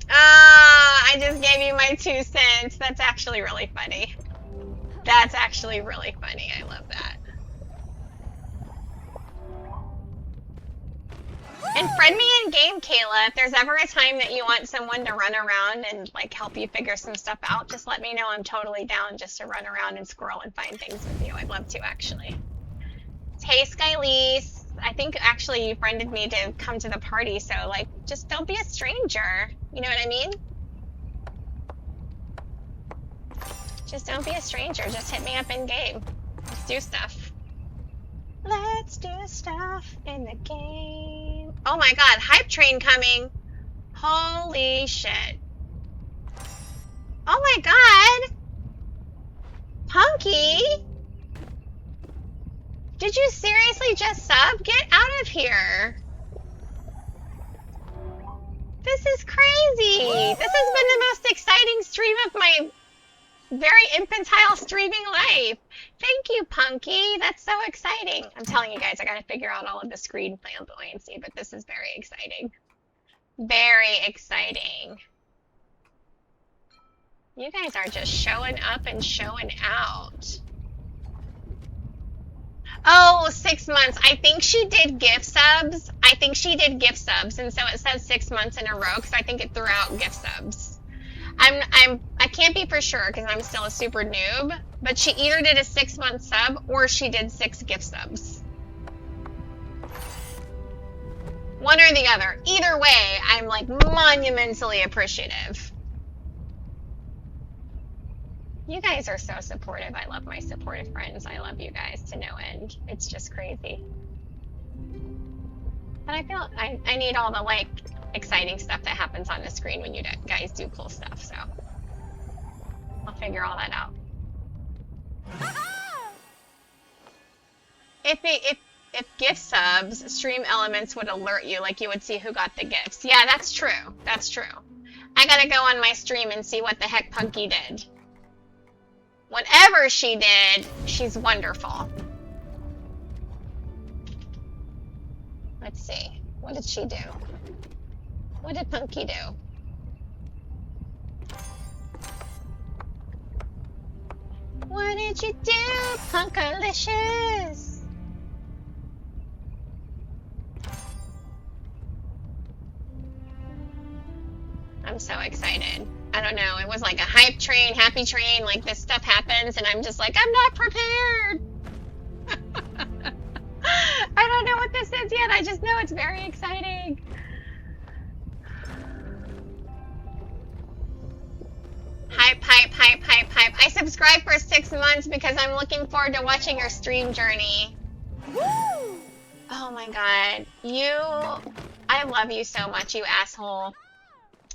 I just gave you my 2 cents. That's actually really funny. That's actually really funny. I love that. And friend me in game, Kayla. If there's ever a time that you want someone to run around and like help you figure some stuff out, just let me know. I'm totally down just to run around and scroll and find things with you. I'd love to, actually. Hey, Skylise. I think actually you friended me to come to the party, so like just don't be a stranger. You know what I mean? Just don't be a stranger. Just hit me up in game. Let's do stuff. Let's do stuff in the game. Oh my god, hype train coming. Holy shit. Oh my god. Punky? Did you seriously just sub? Get out of here. This is crazy. This has been the most exciting stream of my very infantile streaming life. Thank you, Punky. That's so exciting. I'm telling you guys, I gotta figure out all of the screen flamboyancy, but this is very exciting. Very exciting. You guys are just showing up and showing out. Oh, 6 months. I think she did gift subs. I think she did gift subs, and so it says 6 months in a row because I think it threw out gift subs. I can't be for sure because I'm still a super noob, but she either did a 6-month sub or she did 6 gift subs. One or the other. Either way, I'm like monumentally appreciative. You guys are so supportive. I love my supportive friends. I love you guys to no end. It's just crazy. But I feel I need all the like exciting stuff that happens on the screen when you guys do cool stuff, so I'll figure all that out. If gift subs, stream elements would alert you, like you would see who got the gifts. Yeah, that's true. That's true. I gotta go on my stream and see what the heck Punky did. Whatever she did, she's wonderful. Let's see. What did she do? What did Punky do? What did you do, Punkalicious? I'm so excited. I don't know. It was like a hype train, happy train. Like this stuff happens, and I'm just like, I'm not prepared. I don't know what this is yet. I just know it's very exciting. Hype, hype, hype, hype, hype. I subscribed for 6 months because I'm looking forward to watching your stream journey. Woo! Oh my god. I love you so much, you asshole.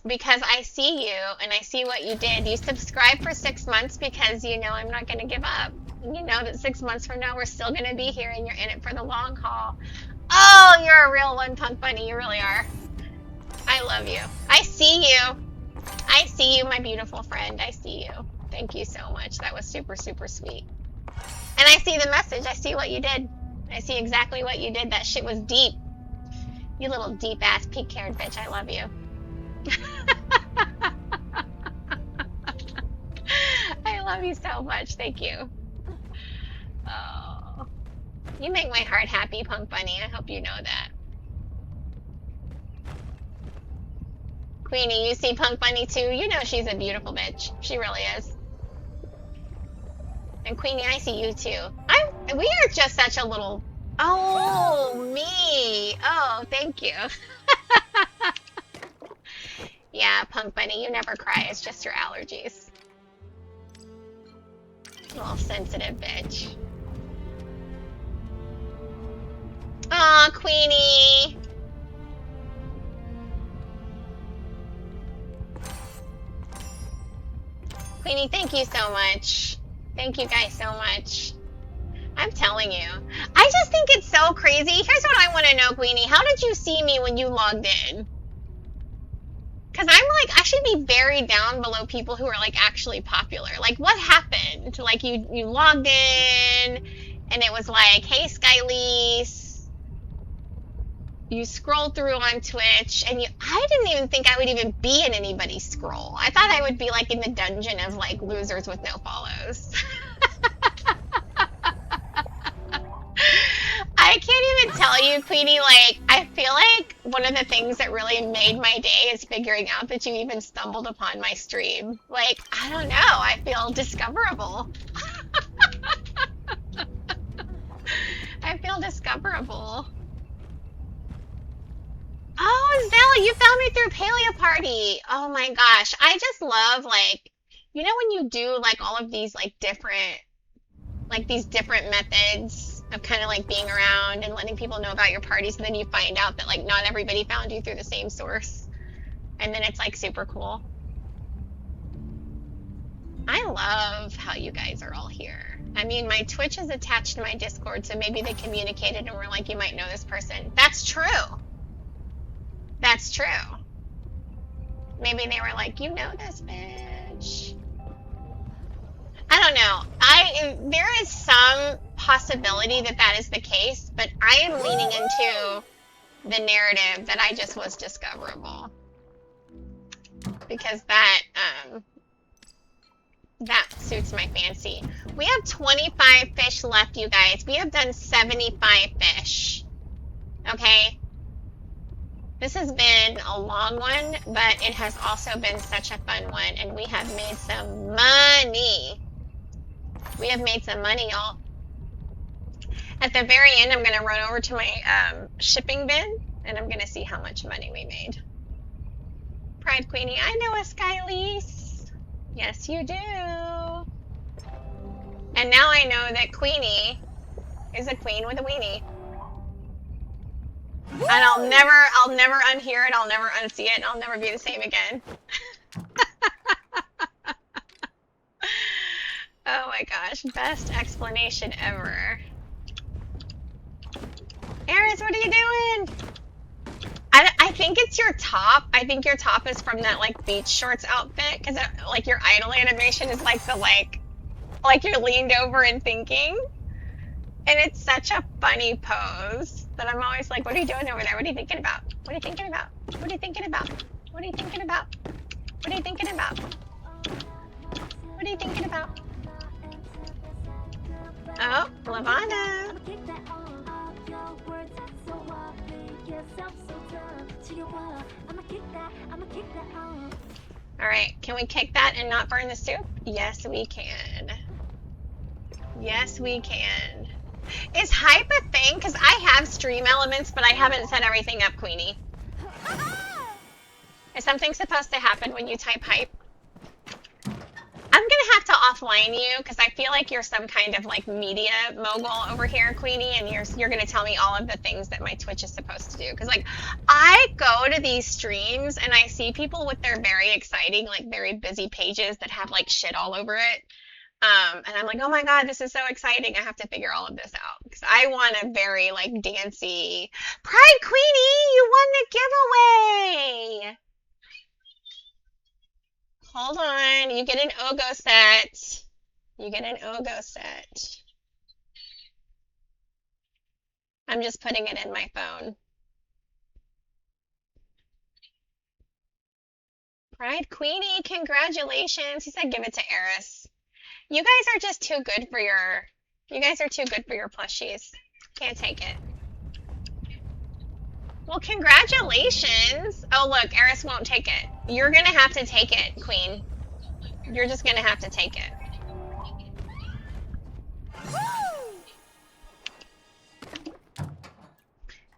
Because I see you and I see what you did. You subscribed for 6 months because you know I'm not going to give up. And you know that 6 months from now we're still going to be here and you're in it for the long haul. Oh, you're a real one, Punk Bunny. You really are. I love you. I see you. I see you, my beautiful friend. I see you. Thank you so much. That was super, super sweet. And I see the message. I see what you did. I see exactly what you did. That shit was deep. You little deep-ass, pink-haired bitch. I love you. I love you so much. Thank you. Oh. You make my heart happy, Punk Bunny. I hope you know that. Queenie, you see Punk Bunny too? You know she's a beautiful bitch. She really is. And Queenie, I see you too. We are just such a little... Oh, me. Oh, thank you. Yeah, Punk Bunny, you never cry. It's just your allergies. Little sensitive bitch. Aw, Queenie. Queenie, thank you so much. Thank you guys so much. I'm telling you. I just think it's so crazy. Here's what I want to know, Queenie. How did you see me when you logged in? Because I'm like, I should be very down below people who are like actually popular. Like, what happened? Like, you logged in and it was like, hey, Skylise. You scroll through on Twitch and I didn't even think I would even be in anybody's scroll. I thought I would be like in the dungeon of like losers with no follows. I can't even tell you, Queenie, like, I feel like one of the things that really made my day is figuring out that you even stumbled upon my stream. Like, I don't know, I feel discoverable. I feel discoverable. Oh, Zella, you found me through Palia Party. Oh my gosh, I just love, like, you know when you do, like, all of these, like, these different methods of kind of like being around and letting people know about your parties, and then you find out that like not everybody found you through the same source, and then it's like super cool. I love how you guys are all here. I mean, my Twitch is attached to my Discord, so maybe they communicated and were like, you might know this person. That's true. That's true. Maybe they were like, you know this bitch. I don't know. There is some possibility that that is the case, but I am leaning into the narrative that I just was discoverable. Because that suits my fancy. We have 25 fish left, you guys. We have done 75 fish. Okay? This has been a long one, but it has also been such a fun one, and we have made some money. We have made some money, y'all. At the very end, I'm going to run over to my shipping bin, and I'm going to see how much money we made. Pride Queenie, I know a Skylise. Yes, you do. And now I know that Queenie is a queen with a weenie. Woo! And I'll never unhear it, I'll never unsee it, and I'll never be the same again. Oh my gosh, best explanation ever. Aris, what are you doing? I think it's your top. I think your top is from that like beach shorts outfit, because like your idle animation is like the like you're leaned over and thinking. And it's such a funny pose that I'm always like, what are you doing over there? What are you thinking about? What are you thinking about? What are you thinking about? What are you thinking about? What are you thinking about? What are you thinking about? Oh, Lavana. Alright, can we kick that and not burn the soup? Yes, we can. Yes, we can. Is hype a thing? Because I have stream elements, but I haven't set everything up, Queenie. Is something supposed to happen when you type hype? I'm gonna have to offline you because I feel like you're some kind of like media mogul over here, Queenie, and you're gonna tell me all of the things that my Twitch is supposed to do. Because like I go to these streams and I see people with their very exciting, like very busy pages that have like shit all over it. And I'm like, oh my god, this is so exciting. I have to figure all of this out because I want a very like dancey Pride Queenie. You won the giveaway. Hold on, you get an Ogo set. You get an Ogo set. I'm just putting it in my phone. Pride Queenie, congratulations. He said give it to Eris. You guys are just too good for your plushies. Can't take it. Well, congratulations. Oh, look, Eris won't take it. You're gonna have to take it, Queen. You're just gonna have to take it.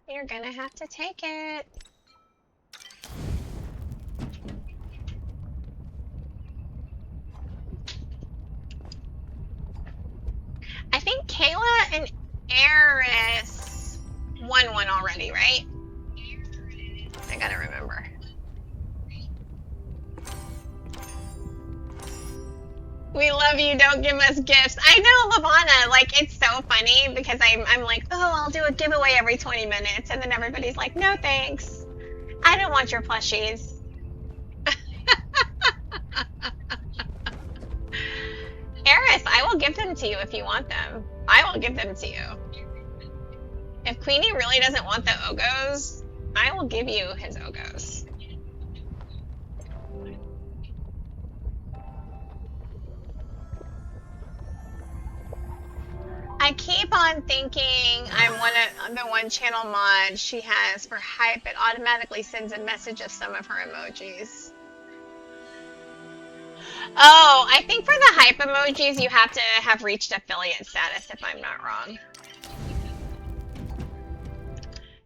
You're gonna have to take it. I think Kayla and Eris won one already, right? I gotta remember. We love you, don't give us gifts. I know, Lavana, like, it's so funny because I'm like, oh, I'll do a giveaway every 20 minutes. And then everybody's like, no, thanks. I don't want your plushies. Eris, I will give them to you if you want them. I will give them to you. If Queenie really doesn't want the Ogos, I will give you his Ogos. I keep on thinking I'm one of the one channel mod she has for hype. It automatically sends a message of some of her emojis. Oh, I think for the hype emojis, you have to have reached affiliate status, if I'm not wrong.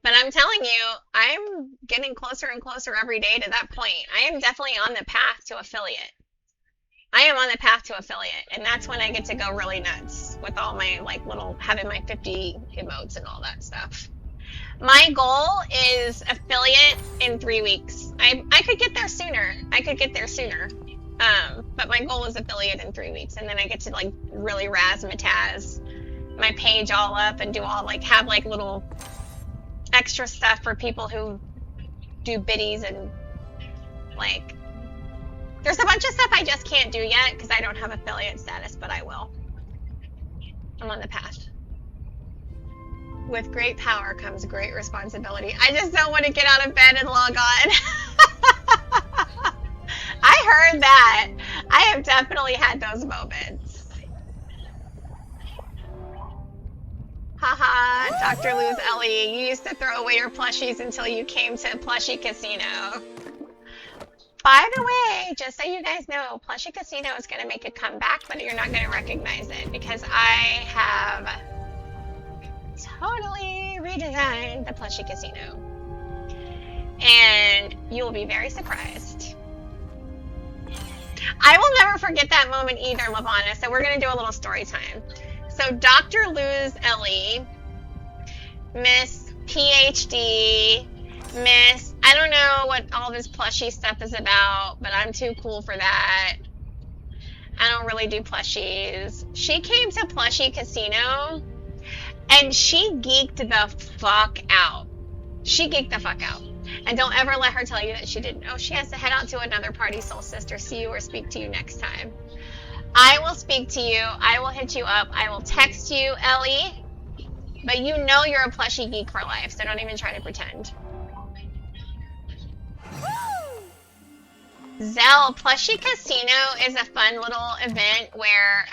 But I'm telling you, I'm getting closer and closer every day to that point. I am definitely on the path to affiliate. I am on the path to affiliate, and that's when I get to go really nuts with all my, like, little, having my 50 emotes and all that stuff. My goal is affiliate in 3 weeks. I could get there sooner. But my goal is affiliate in 3 weeks, and then I get to, like, really razzmatazz my page all up and do all, like, have, like, little extra stuff for people who do biddies and, like, there's a bunch of stuff I just can't do yet because I don't have affiliate status, but I will. I'm on the path. With great power comes great responsibility. I just don't want to get out of bed and log on. I heard that. I have definitely had those moments. Haha, Dr. Luz Ellie, you used to throw away your plushies until you came to Plushy Casino. By the way, just so you guys know, Plushy Casino is going to make a comeback, but you're not going to recognize it because I have totally redesigned the Plushy Casino. And you will be very surprised. I will never forget that moment either, Lavana, so we're going to do a little story time. So Dr. Luz Ellie, Miss PhD, Miss, I don't know what all this plushy stuff is about, but I'm too cool for that. I don't really do plushies. She came to Plushy Casino, and she geeked the fuck out. She geeked the fuck out. And don't ever let her tell you that she didn't. Oh, she has to head out to another party, soul sister. See you or speak to you next time. I will speak to you. I will hit you up. I will text you, Ellie. But you know you're a plushie geek for life, so don't even try to pretend. Zell, Plushy Casino is a fun little event where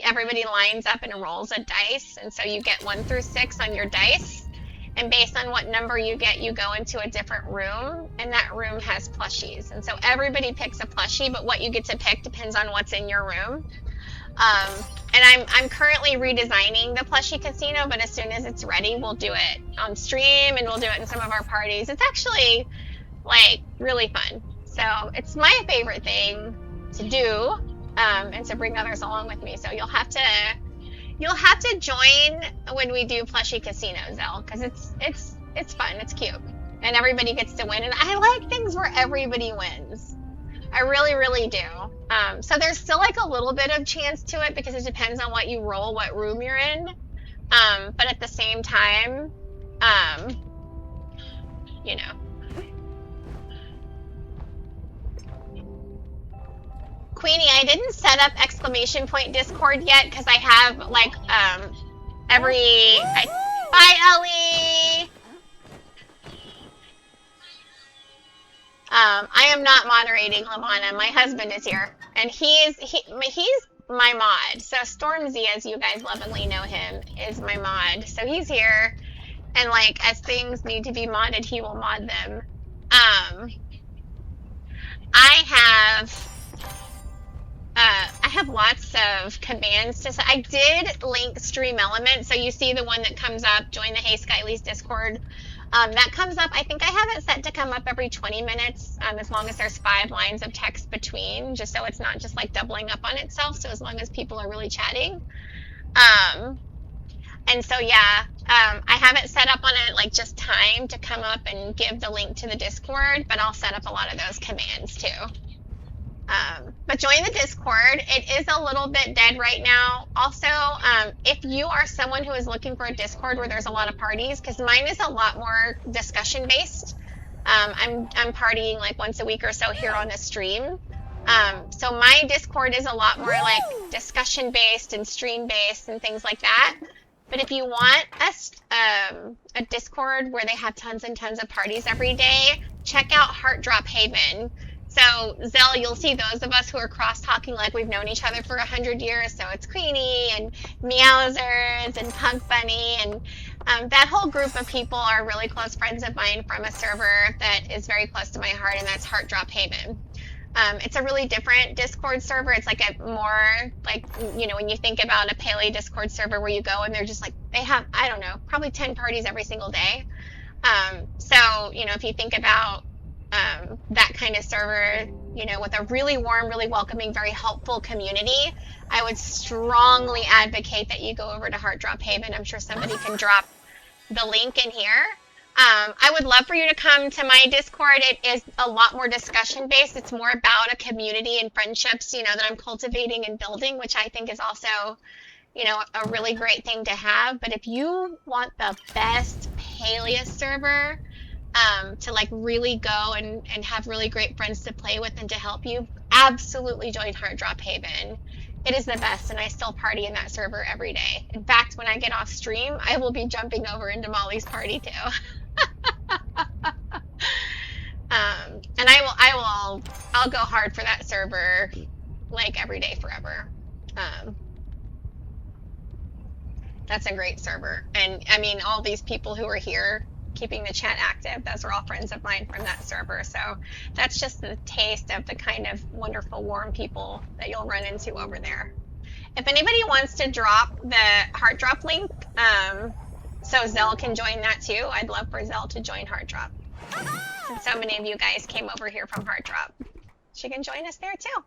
everybody lines up and rolls a dice, and so you get 1 through 6 on your dice, and based on what number you get, you go into a different room, and that room has plushies, and so everybody picks a plushie, but what you get to pick depends on what's in your room. And I'm currently redesigning the Plushy Casino, but as soon as it's ready, we'll do it on stream and we'll do it in some of our parties. It's actually like really fun. So it's my favorite thing to do, and to bring others along with me. So you'll have to join when we do Plushy Casino, Zell, because it's fun, it's cute, and everybody gets to win. And I like things where everybody wins. I really, really do. So there's still like a little bit of chance to it because it depends on what you roll, what room you're in. But at the same time, you know. Queenie, I didn't set up exclamation point Discord yet because I have like bye Ellie. I am not moderating, Lavana. My husband is here, and he's my mod. So Stormzy, as you guys lovingly know him, is my mod. So he's here, and like as things need to be modded, he will mod them. I have lots of commands to say. I did link Stream Element, so you see the one that comes up, join the Hey Skyly's Discord. That comes up, I think I have it set to come up every 20 minutes, as long as there's 5 lines of text between, just so it's not just like doubling up on itself, so as long as people are really chatting. And so yeah, I haven't set up on it like just time to come up and give the link to the Discord, but I'll set up a lot of those commands too. But join the Discord. It is a little bit dead right now. Also, if you are someone who is looking for a Discord where there's a lot of parties, because mine is a lot more discussion based. I'm partying like once a week or so here on the stream. So my Discord is a lot more like discussion based and stream based and things like that. But if you want a Discord where they have tons and tons of parties every day, check out Heart Drop Haven. So, Zell, you'll see those of us who are cross-talking like we've known each other for 100 years. So it's Queenie and Meowsers and Punk Bunny. And that whole group of people are really close friends of mine from a server that is very close to my heart, and that's Heart Drop Haven. It's a really different Discord server. It's like a more, like, you know, when you think about a Palia Discord server where you go and they're just like, they have, I don't know, probably 10 parties every single day. So, you know, if you think about that kind of server, you know, with a really warm, really welcoming, very helpful community, I would strongly advocate that you go over to Heart Drop Haven. I'm sure somebody can drop the link in here. I would love for you to come to my Discord. It is a lot more discussion based. It's more about a community and friendships, you know, that I'm cultivating and building, which I think is also, you know, a really great thing to have. But if you want the best Palia server, to like really go and have really great friends to play with and to help you, absolutely join Heart Drop Haven. It is the best, and I still party in that server every day. In fact, when I get off stream, I will be jumping over into Molly's party too. And I'll go hard for that server like every day forever. That's a great server. And I mean, all these people who are here keeping the chat active, those are all friends of mine from that server. So that's just the taste of the kind of wonderful, warm people that you'll run into over there. If anybody wants to drop the Heart Drop link, so Zell can join that too, I'd love for Zell to join Heart Drop. And so many of you guys came over here from Heart Drop. She can join us there too.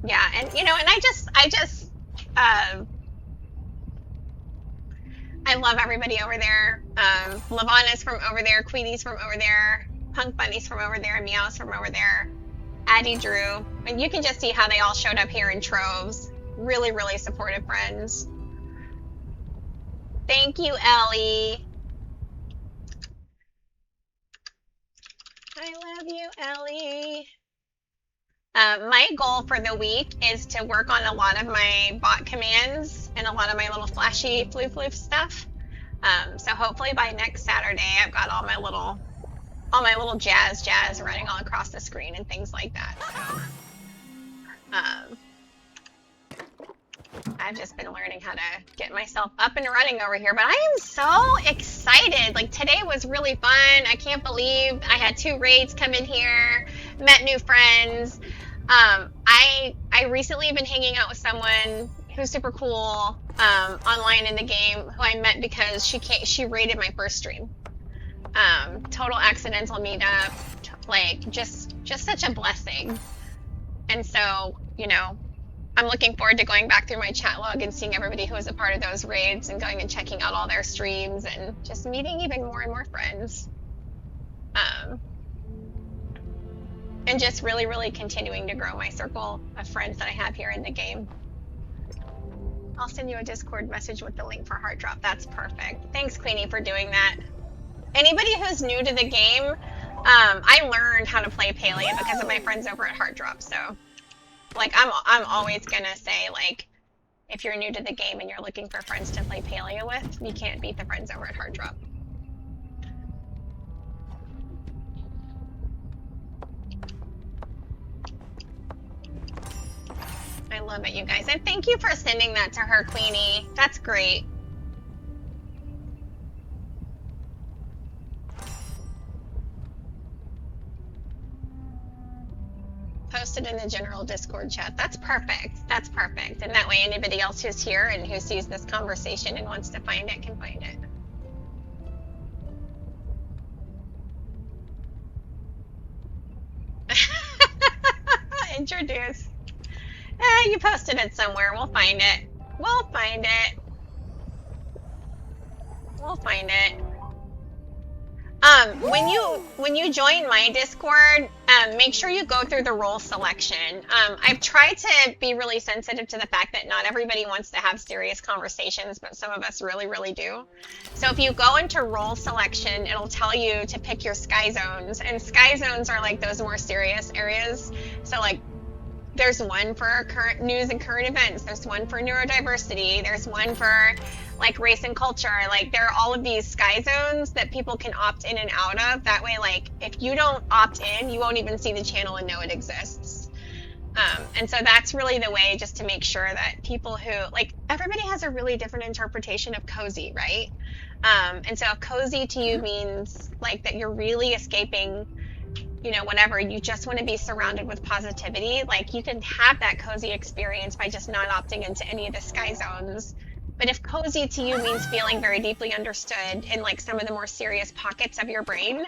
Yeah, and you know, and I love everybody over there. Lavana's from over there, Queenie's from over there, Punk Bunny's from over there, Meow's from over there, Addie Drew, and you can just see how they all showed up here in troves. Really, really supportive friends. Thank you, Ellie. I love you, Ellie. My goal for the week is to work on a lot of my bot commands and a lot of my little flashy floof stuff. So hopefully by next Saturday, I've got all my little jazz running all across the screen and things like that. So, I've just been learning how to get myself up and running over here, but I am so excited. Like, today was really fun. I can't believe I had 2 raids come in here, met new friends. I recently been hanging out with someone who's super cool online in the game, who I met because she raided my first stream. Total accidental meetup, like just such a blessing. And so, you know, I'm looking forward to going back through my chat log and seeing everybody who was a part of those raids and going and checking out all their streams and just meeting even more and more friends. And just really, really continuing to grow my circle of friends that I have here in the game. I'll send you a Discord message with the link for Heart Drop. That's perfect. Thanks, Queenie, for doing that. Anybody who's new to the game, I learned how to play Palia because of my friends over at Heart Drop. So, like, I'm always gonna say, like, if you're new to the game and you're looking for friends to play Palia with, you can't beat the friends over at Heart Drop. I love it, you guys. And thank you for sending that to her, Queenie. That's great. Post it in the general Discord chat. That's perfect. That's perfect. And that way anybody else who's here and who sees this conversation and wants to find it can find it. Introduce. You posted it somewhere. We'll find it. We'll find it. We'll find it. When you join my Discord, make sure you go through the role selection. I've tried to be really sensitive to the fact that not everybody wants to have serious conversations, but some of us really, really do. So if you go into role selection, it'll tell you to pick your sky zones, and sky zones are like those more serious areas. So like, there's one for current news and current events. There's one for neurodiversity. There's one for like race and culture. Like, there are all of these sky zones that people can opt in and out of. That way, like, if you don't opt in, you won't even see the channel and know it exists. And so that's really the way, just to make sure that people who, like, everybody has a really different interpretation of cozy, right? And so if cozy to you means like that you're really escaping, you know, whatever, you just want to be surrounded with positivity, like, you can have that cozy experience by just not opting into any of the sky zones. But if cozy to you means feeling very deeply understood in like some of the more serious pockets of your brain,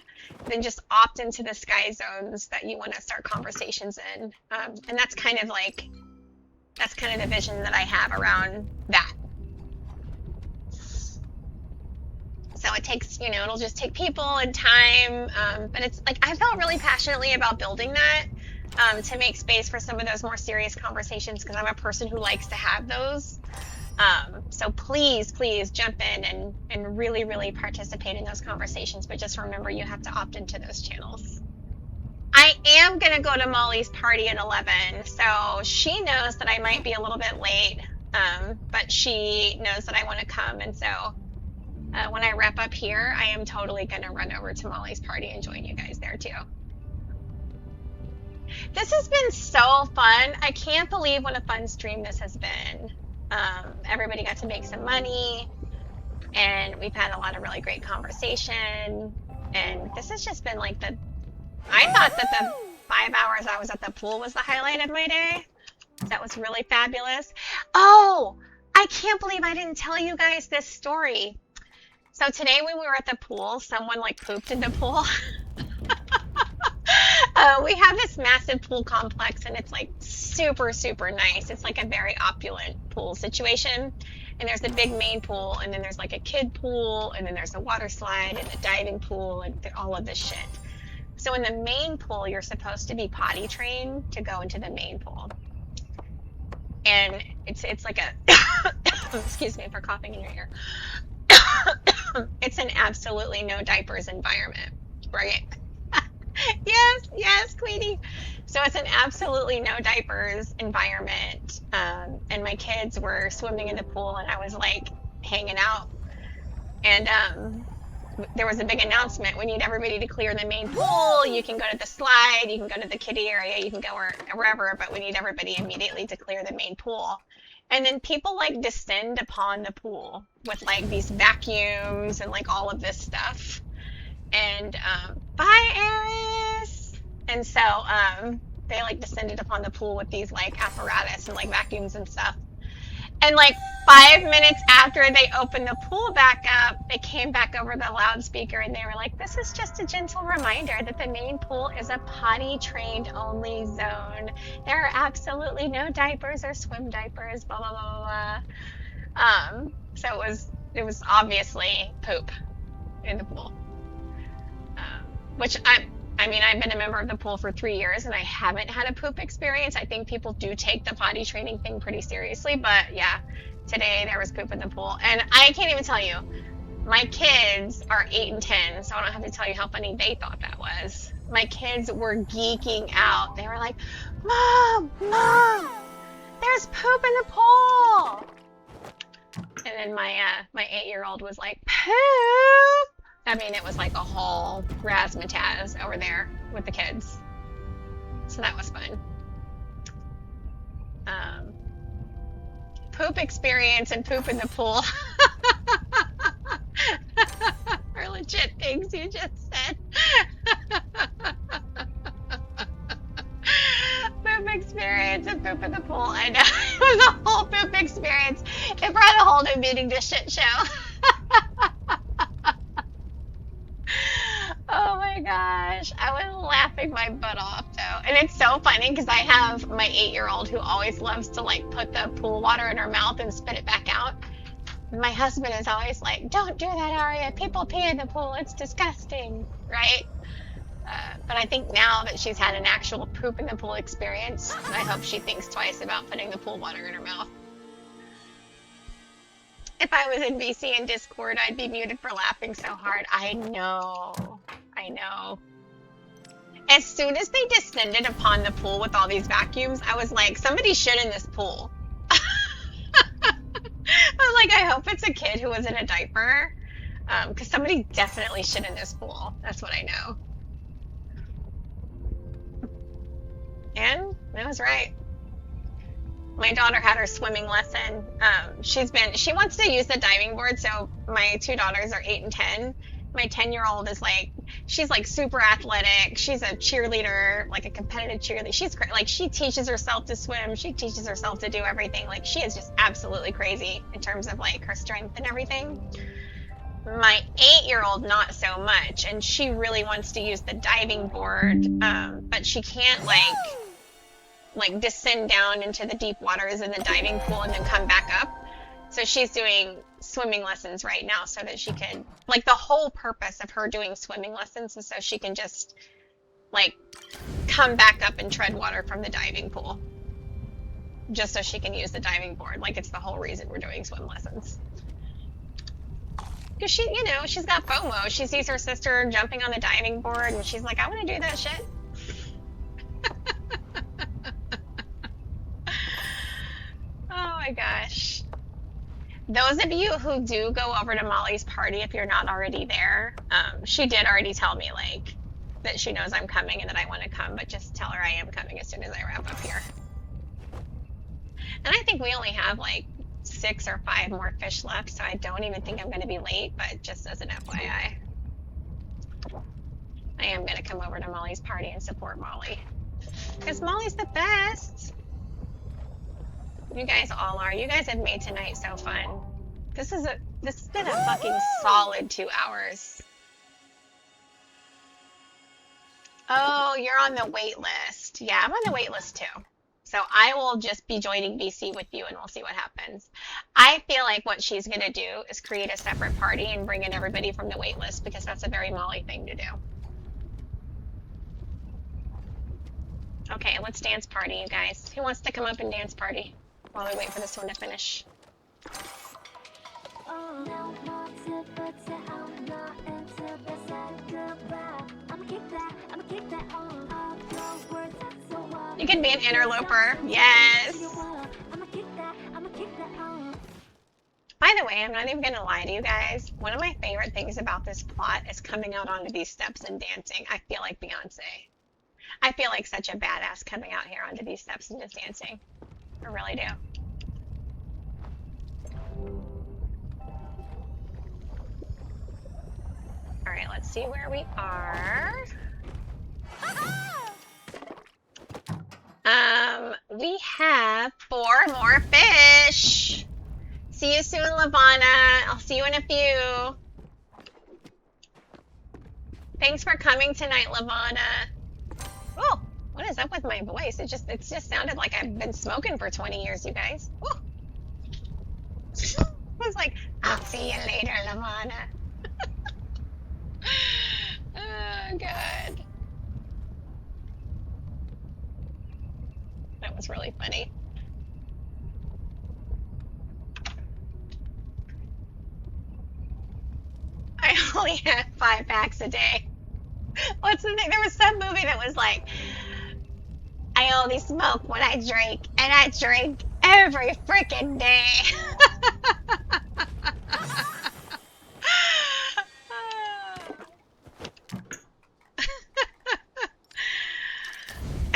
then just opt into the sky zones that you want to start conversations in. And that's kind of the vision that I have around that. So it takes, you know, it'll just take people and time, but it's like, I felt really passionately about building that to make space for some of those more serious conversations, because I'm a person who likes to have those. So please jump in and really, really participate in those conversations, but just remember you have to opt into those channels. I am going to go to Molly's party at 11, so she knows that I might be a little bit late, but she knows that I want to come, and so when I wrap up here, I am totally going to run over to Molly's party and join you guys there too. This has been so fun. I can't believe what a fun stream this has been. Everybody got to make some money, and we've had a lot of really great conversation, and this has just been like I thought that the 5 hours I was at the pool was the highlight of my day. That was really fabulous. Oh, I can't believe I didn't tell you guys this story. So today when we were at the pool, someone like pooped in the pool. We have this massive pool complex, and it's like super, super nice. It's like a very opulent pool situation. And there's a big main pool, and then there's like a kid pool, and then there's a water slide and a diving pool and all of this shit. So in the main pool, you're supposed to be potty trained to go into the main pool. And it's like a, excuse me for coughing in your ear. It's an absolutely no diapers environment, right? Yes, Queenie. So it's an absolutely no diapers environment. And my kids were swimming in the pool, and I was like hanging out. And there was a big announcement. We need everybody to clear the main pool. You can go to the slide, you can go to the kiddie area, you can go wherever, but we need everybody immediately to clear the main pool. And then people like descend upon the pool with like these vacuums and like all of this stuff. And bye, Eris. And so they like descended upon the pool with these like apparatus and like vacuums and stuff. And like 5 minutes after they opened the pool back up, they came back over the loudspeaker and they were like, "This is just a gentle reminder that the main pool is a potty trained only zone. There are absolutely no diapers or swim diapers, blah blah blah blah blah." So it was obviously poop in the pool. Which I mean, I've been a member of the pool for 3 years and I haven't had a poop experience. I think people do take the potty training thing pretty seriously, but yeah, today there was poop in the pool. And I can't even tell you, my kids are 8 and 10, so I don't have to tell you how funny they thought that was. My kids were geeking out. They were like, "Mom, Mom, there's poop in the pool." And then my 8-year-old was like, "Poop?" I mean, it was like a whole razzmatazz over there with the kids. So that was fun. Poop experience and poop in the pool are legit things you just said. Poop experience and poop in the pool. I know. It was a whole poop experience. It brought a whole new meaning to shit show. Oh my gosh, I was laughing my butt off though. And it's so funny because I have my 8-year-old who always loves to like put the pool water in her mouth and spit it back out. My husband is always like, "Don't do that, Aria. People pee in the pool. It's disgusting." Right? But I think now that she's had an actual poop in the pool experience, I hope she thinks twice about putting the pool water in her mouth. If I was in VC and Discord, I'd be muted for laughing so hard. I know. I know. As soon as they descended upon the pool with all these vacuums, I was like, somebody shit in this pool. I was like, I hope it's a kid who was in a diaper. Because somebody definitely shit in this pool. That's what I know. And I was right. My daughter had her swimming lesson. She wants to use the diving board. So my two daughters are 8 and 10. My 10-year-old is like, she's like super athletic. She's a cheerleader, like a competitive cheerleader. She's like, she teaches herself to swim. She teaches herself to do everything. Like she is just absolutely crazy in terms of like her strength and everything. My 8-year-old, not so much. And she really wants to use the diving board. But she can't like descend down into the deep waters in the diving pool and then come back up. So she's doing swimming lessons right now so that she can, like the whole purpose of her doing swimming lessons is so she can just like come back up and tread water from the diving pool. Just so she can use the diving board. Like it's the whole reason we're doing swim lessons. Because she, she's got FOMO. She sees her sister jumping on the diving board and she's like, I want to do that shit. Oh my gosh. Those of you who do go over to Molly's party, if you're not already there, she did already tell me like that she knows I'm coming and that I want to come, but just tell her I am coming as soon as I wrap up here. And I think we only have like 6 or 5 more fish left, so I don't even think I'm going to be late, but just as an FYI. I am going to come over to Molly's party and support Molly. Because Molly's the best. You guys all are. You guys have made tonight so fun. This has been a fucking solid 2 hours. Oh, you're on the wait list. Yeah, I'm on the wait list too. So I will just be joining VC with you and we'll see what happens. I feel like what she's going to do is create a separate party and bring in everybody from the wait list because that's a very Molly thing to do. Okay, let's dance party, you guys. Who wants to come up and dance party while we wait for this one to finish? You can be an interloper. Yes. By the way, I'm not even going to lie to you guys. One of my favorite things about this plot is coming out onto these steps and dancing. I feel like Beyonce. I feel like such a badass coming out here onto these steps and just dancing. I really do. All right, let's see where we are. We have 4 more fish. See you soon, Lavana. I'll see you in a few. Thanks for coming tonight, Lavana. Oh, what is up with my voice? It just sounded like I've been smoking for 20 years, you guys. Woo. I was like, I'll see you later, Lavana. Oh, God. That was really funny. I only had 5 packs a day. What's the thing? There was some movie that was like, I only smoke when I drink, and I drink every freaking day.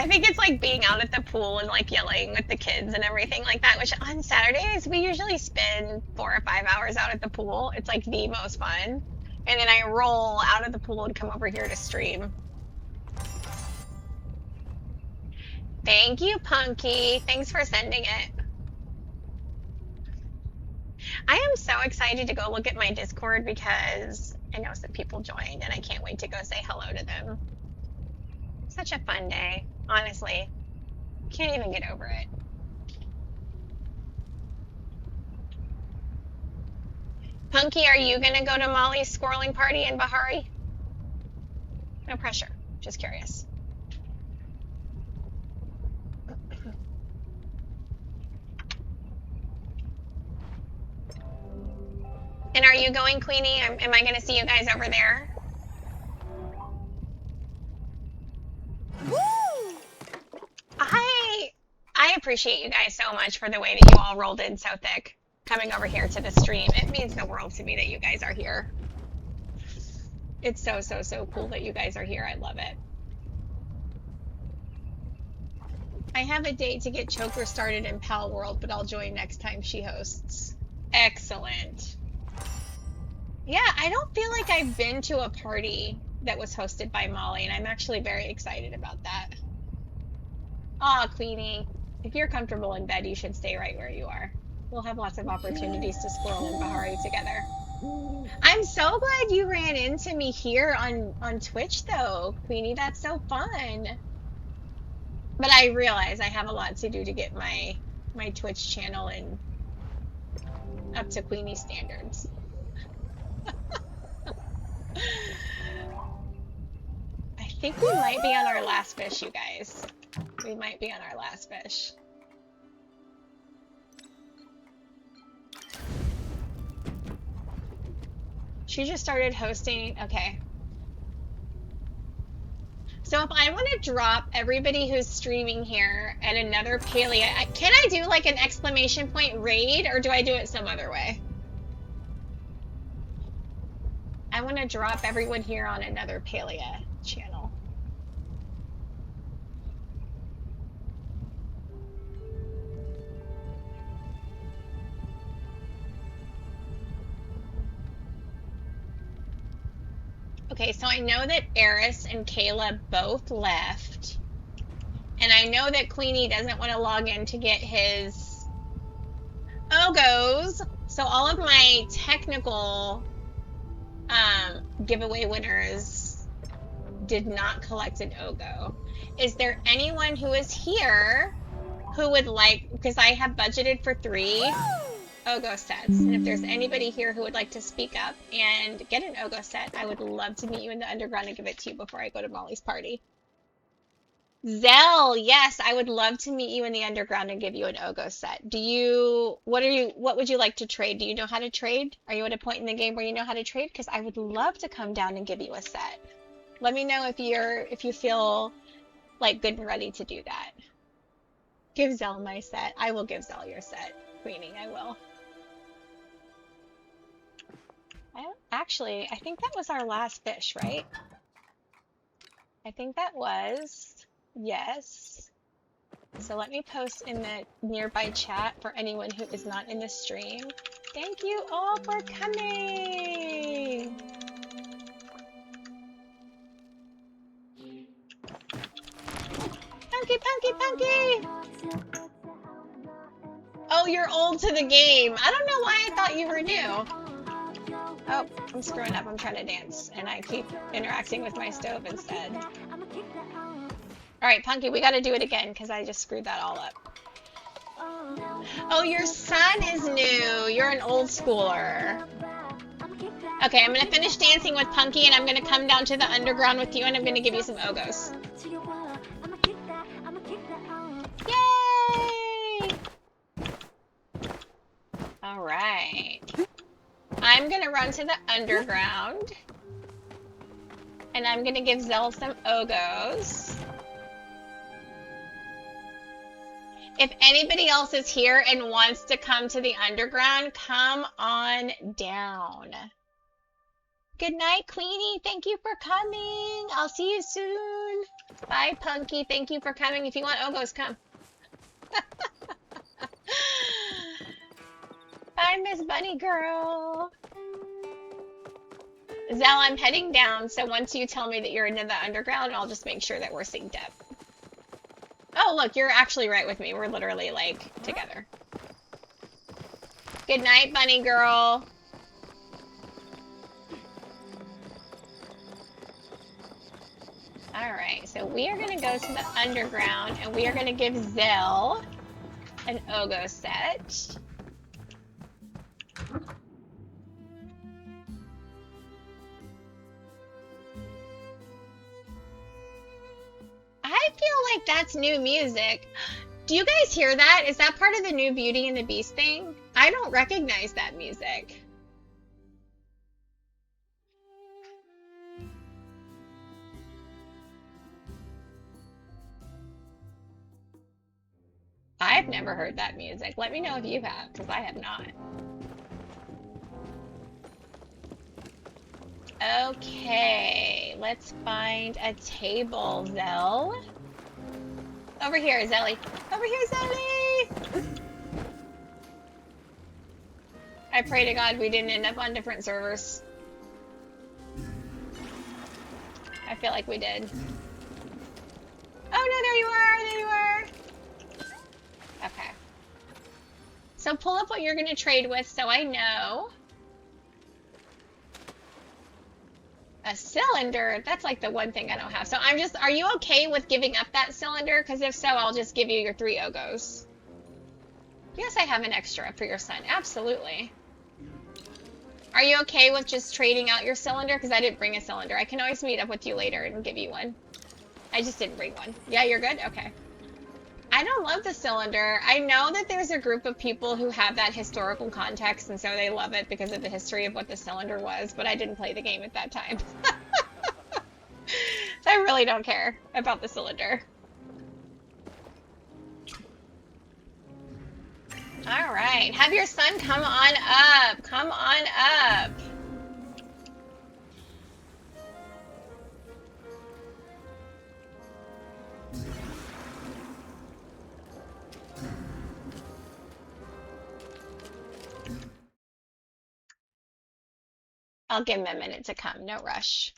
I think it's like being out at the pool and like yelling with the kids and everything like that, which on Saturdays we usually spend 4 or 5 hours out at the pool. It's like the most fun. And then I roll out of the pool and come over here to stream. Thank you, Punky. Thanks for sending it. I am so excited to go look at my Discord because I know some people joined and I can't wait to go say hello to them. Such a fun day, honestly. Can't even get over it. Punky, are you gonna go to Molly's squirreling party in Bahari? No pressure, just curious. And are you going, Queenie? Am I gonna see you guys over there? Woo! I appreciate you guys so much for the way that you all rolled in so thick, coming over here to the stream. It means the world to me that you guys are here. It's so, so, so cool that you guys are here. I love it. I have a date to get Choker started in Pal World, but I'll join next time she hosts. Excellent. Yeah, I don't feel like I've been to a party that was hosted by Molly, and I'm actually very excited about that. Aw, Queenie. If you're comfortable in bed, you should stay right where you are. We'll have lots of opportunities to squirrel in Bahari together. I'm so glad you ran into me here on Twitch, though, Queenie. That's so fun. But I realize I have a lot to do to get my Twitch channel in up to Queenie standards. I think we might be on our last fish, you guys. We might be on our last fish. She just started hosting. Okay. So if I want to drop everybody who's streaming here at another Palia, can I do like an exclamation point raid, or do I do it some other way? I want to drop everyone here on another Palia channel. Okay, so I know that Eris and Kayla both left. And I know that Queenie doesn't want to log in to get his Ogos. So all of my technical giveaway winners did not collect an Ogo. Is there anyone who is here who would like, because I have budgeted for 3 Ogo sets, and if there's anybody here who would like to speak up and get an Ogo set, I would love to meet you in the underground and give it to you before I go to Molly's party. Zell, yes, I would love to meet you in the underground and give you an Ogo set. What would you like to trade? Do you know how to trade? Are you at a point in the game where you know how to trade? Because I would love to come down and give you a set. Let me know if you feel like good and ready to do that. Give Zell my set. I will give Zell your set, Queenie, I will. Actually, I think that was our last fish, right? I think that was. Yes. So let me post in the nearby chat for anyone who is not in the stream. Thank you all for coming. Punky! Oh, you're old to the game. I don't know why I thought you were new. Oh, I'm screwing up. I'm trying to dance, and I keep interacting with my stove instead. Alright, Punky, we gotta do it again, because I just screwed that all up. Oh, your son is new. You're an old schooler. Okay, I'm gonna finish dancing with Punky, and I'm gonna come down to the underground with you, and I'm gonna give you some Ogos. Yay! Alright. I'm gonna run to the underground, and I'm gonna give Zell some Ogos. If anybody else is here and wants to come to the underground, come on down. Good night, Queenie. Thank you for coming. I'll see you soon. Bye, Punky. Thank you for coming. If you want Ogos, come. Bye, Miss Bunny Girl. Zell, I'm heading down, so once you tell me that you're into the underground, I'll just make sure that we're synced up. Oh, look, you're actually right with me. We're literally, like, together. Good night, Bunny Girl. Alright, so we are going to go to the underground, and we are going to give Zell an Ogo set. I feel like that's new music. Do you guys hear that? Is that part of the new Beauty and the Beast thing? I don't recognize that music. I've never heard that music. Let me know if you have, because I have not. Okay, let's find a table, Zell. Over here, Zelly. Over here, Zelly! I pray to God we didn't end up on different servers. I feel like we did. Oh no, there you are! There you are! Okay. So pull up what you're gonna trade with so I know. A cylinder? That's like the one thing I don't have. So I'm just, are you okay with giving up that cylinder? Because if so, I'll just give you your 3 Ogos. Yes, I have an extra for your son. Absolutely. Are you okay with just trading out your cylinder? Because I didn't bring a cylinder. I can always meet up with you later and give you one. I just didn't bring one. Yeah, you're good? Okay. I don't love the cylinder. I know that there's a group of people who have that historical context, and so they love it because of the history of what the cylinder was, but I didn't play the game at that time. So I really don't care about the cylinder. All right. Have your son come on up. Come on up. I'll give him a minute to come. No rush.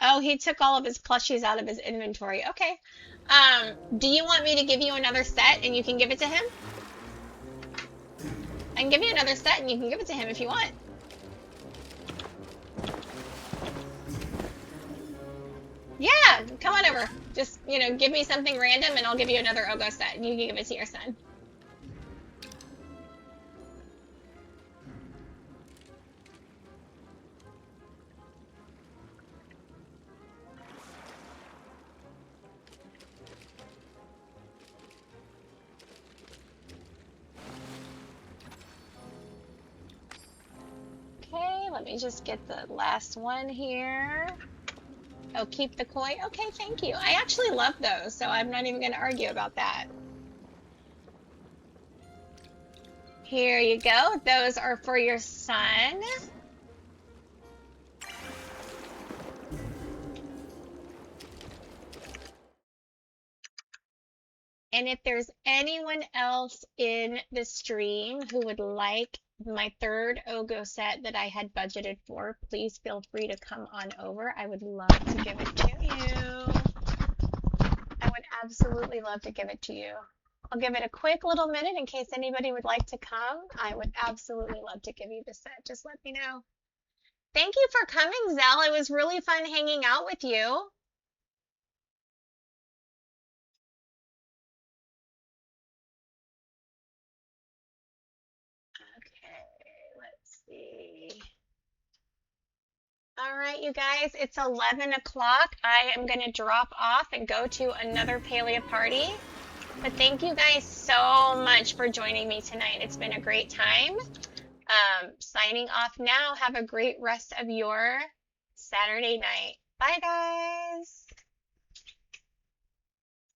Oh, he took all of his plushies out of his inventory. Okay. Do you want me to give you another set and you can give it to him? I can give you another set and you can give it to him if you want. Yeah, come on over. Just, you know, give me something random and I'll give you another Ogo set and you can give it to your son. Okay, let me just get the last one here. Oh, keep the koi. Okay, thank you. I actually love those, so I'm not even going to argue about that. Here you go. Those are for your son. And if there's anyone else in the stream who would like my third Ogo set that I had budgeted for. Please feel free to come on over. I would love to give it to you. I would absolutely love to give it to you. I'll give it a quick little minute in case anybody would like to come. I would absolutely love to give you the set. Just let me know. Thank you for coming, Zell. It was really fun hanging out with you. Okay, let's see. All right, you guys, it's 11 o'clock. I am going to drop off and go to another Palia party. But thank you guys so much for joining me tonight. It's been a great time. Signing off now. Have a great rest of your Saturday night. Bye, guys.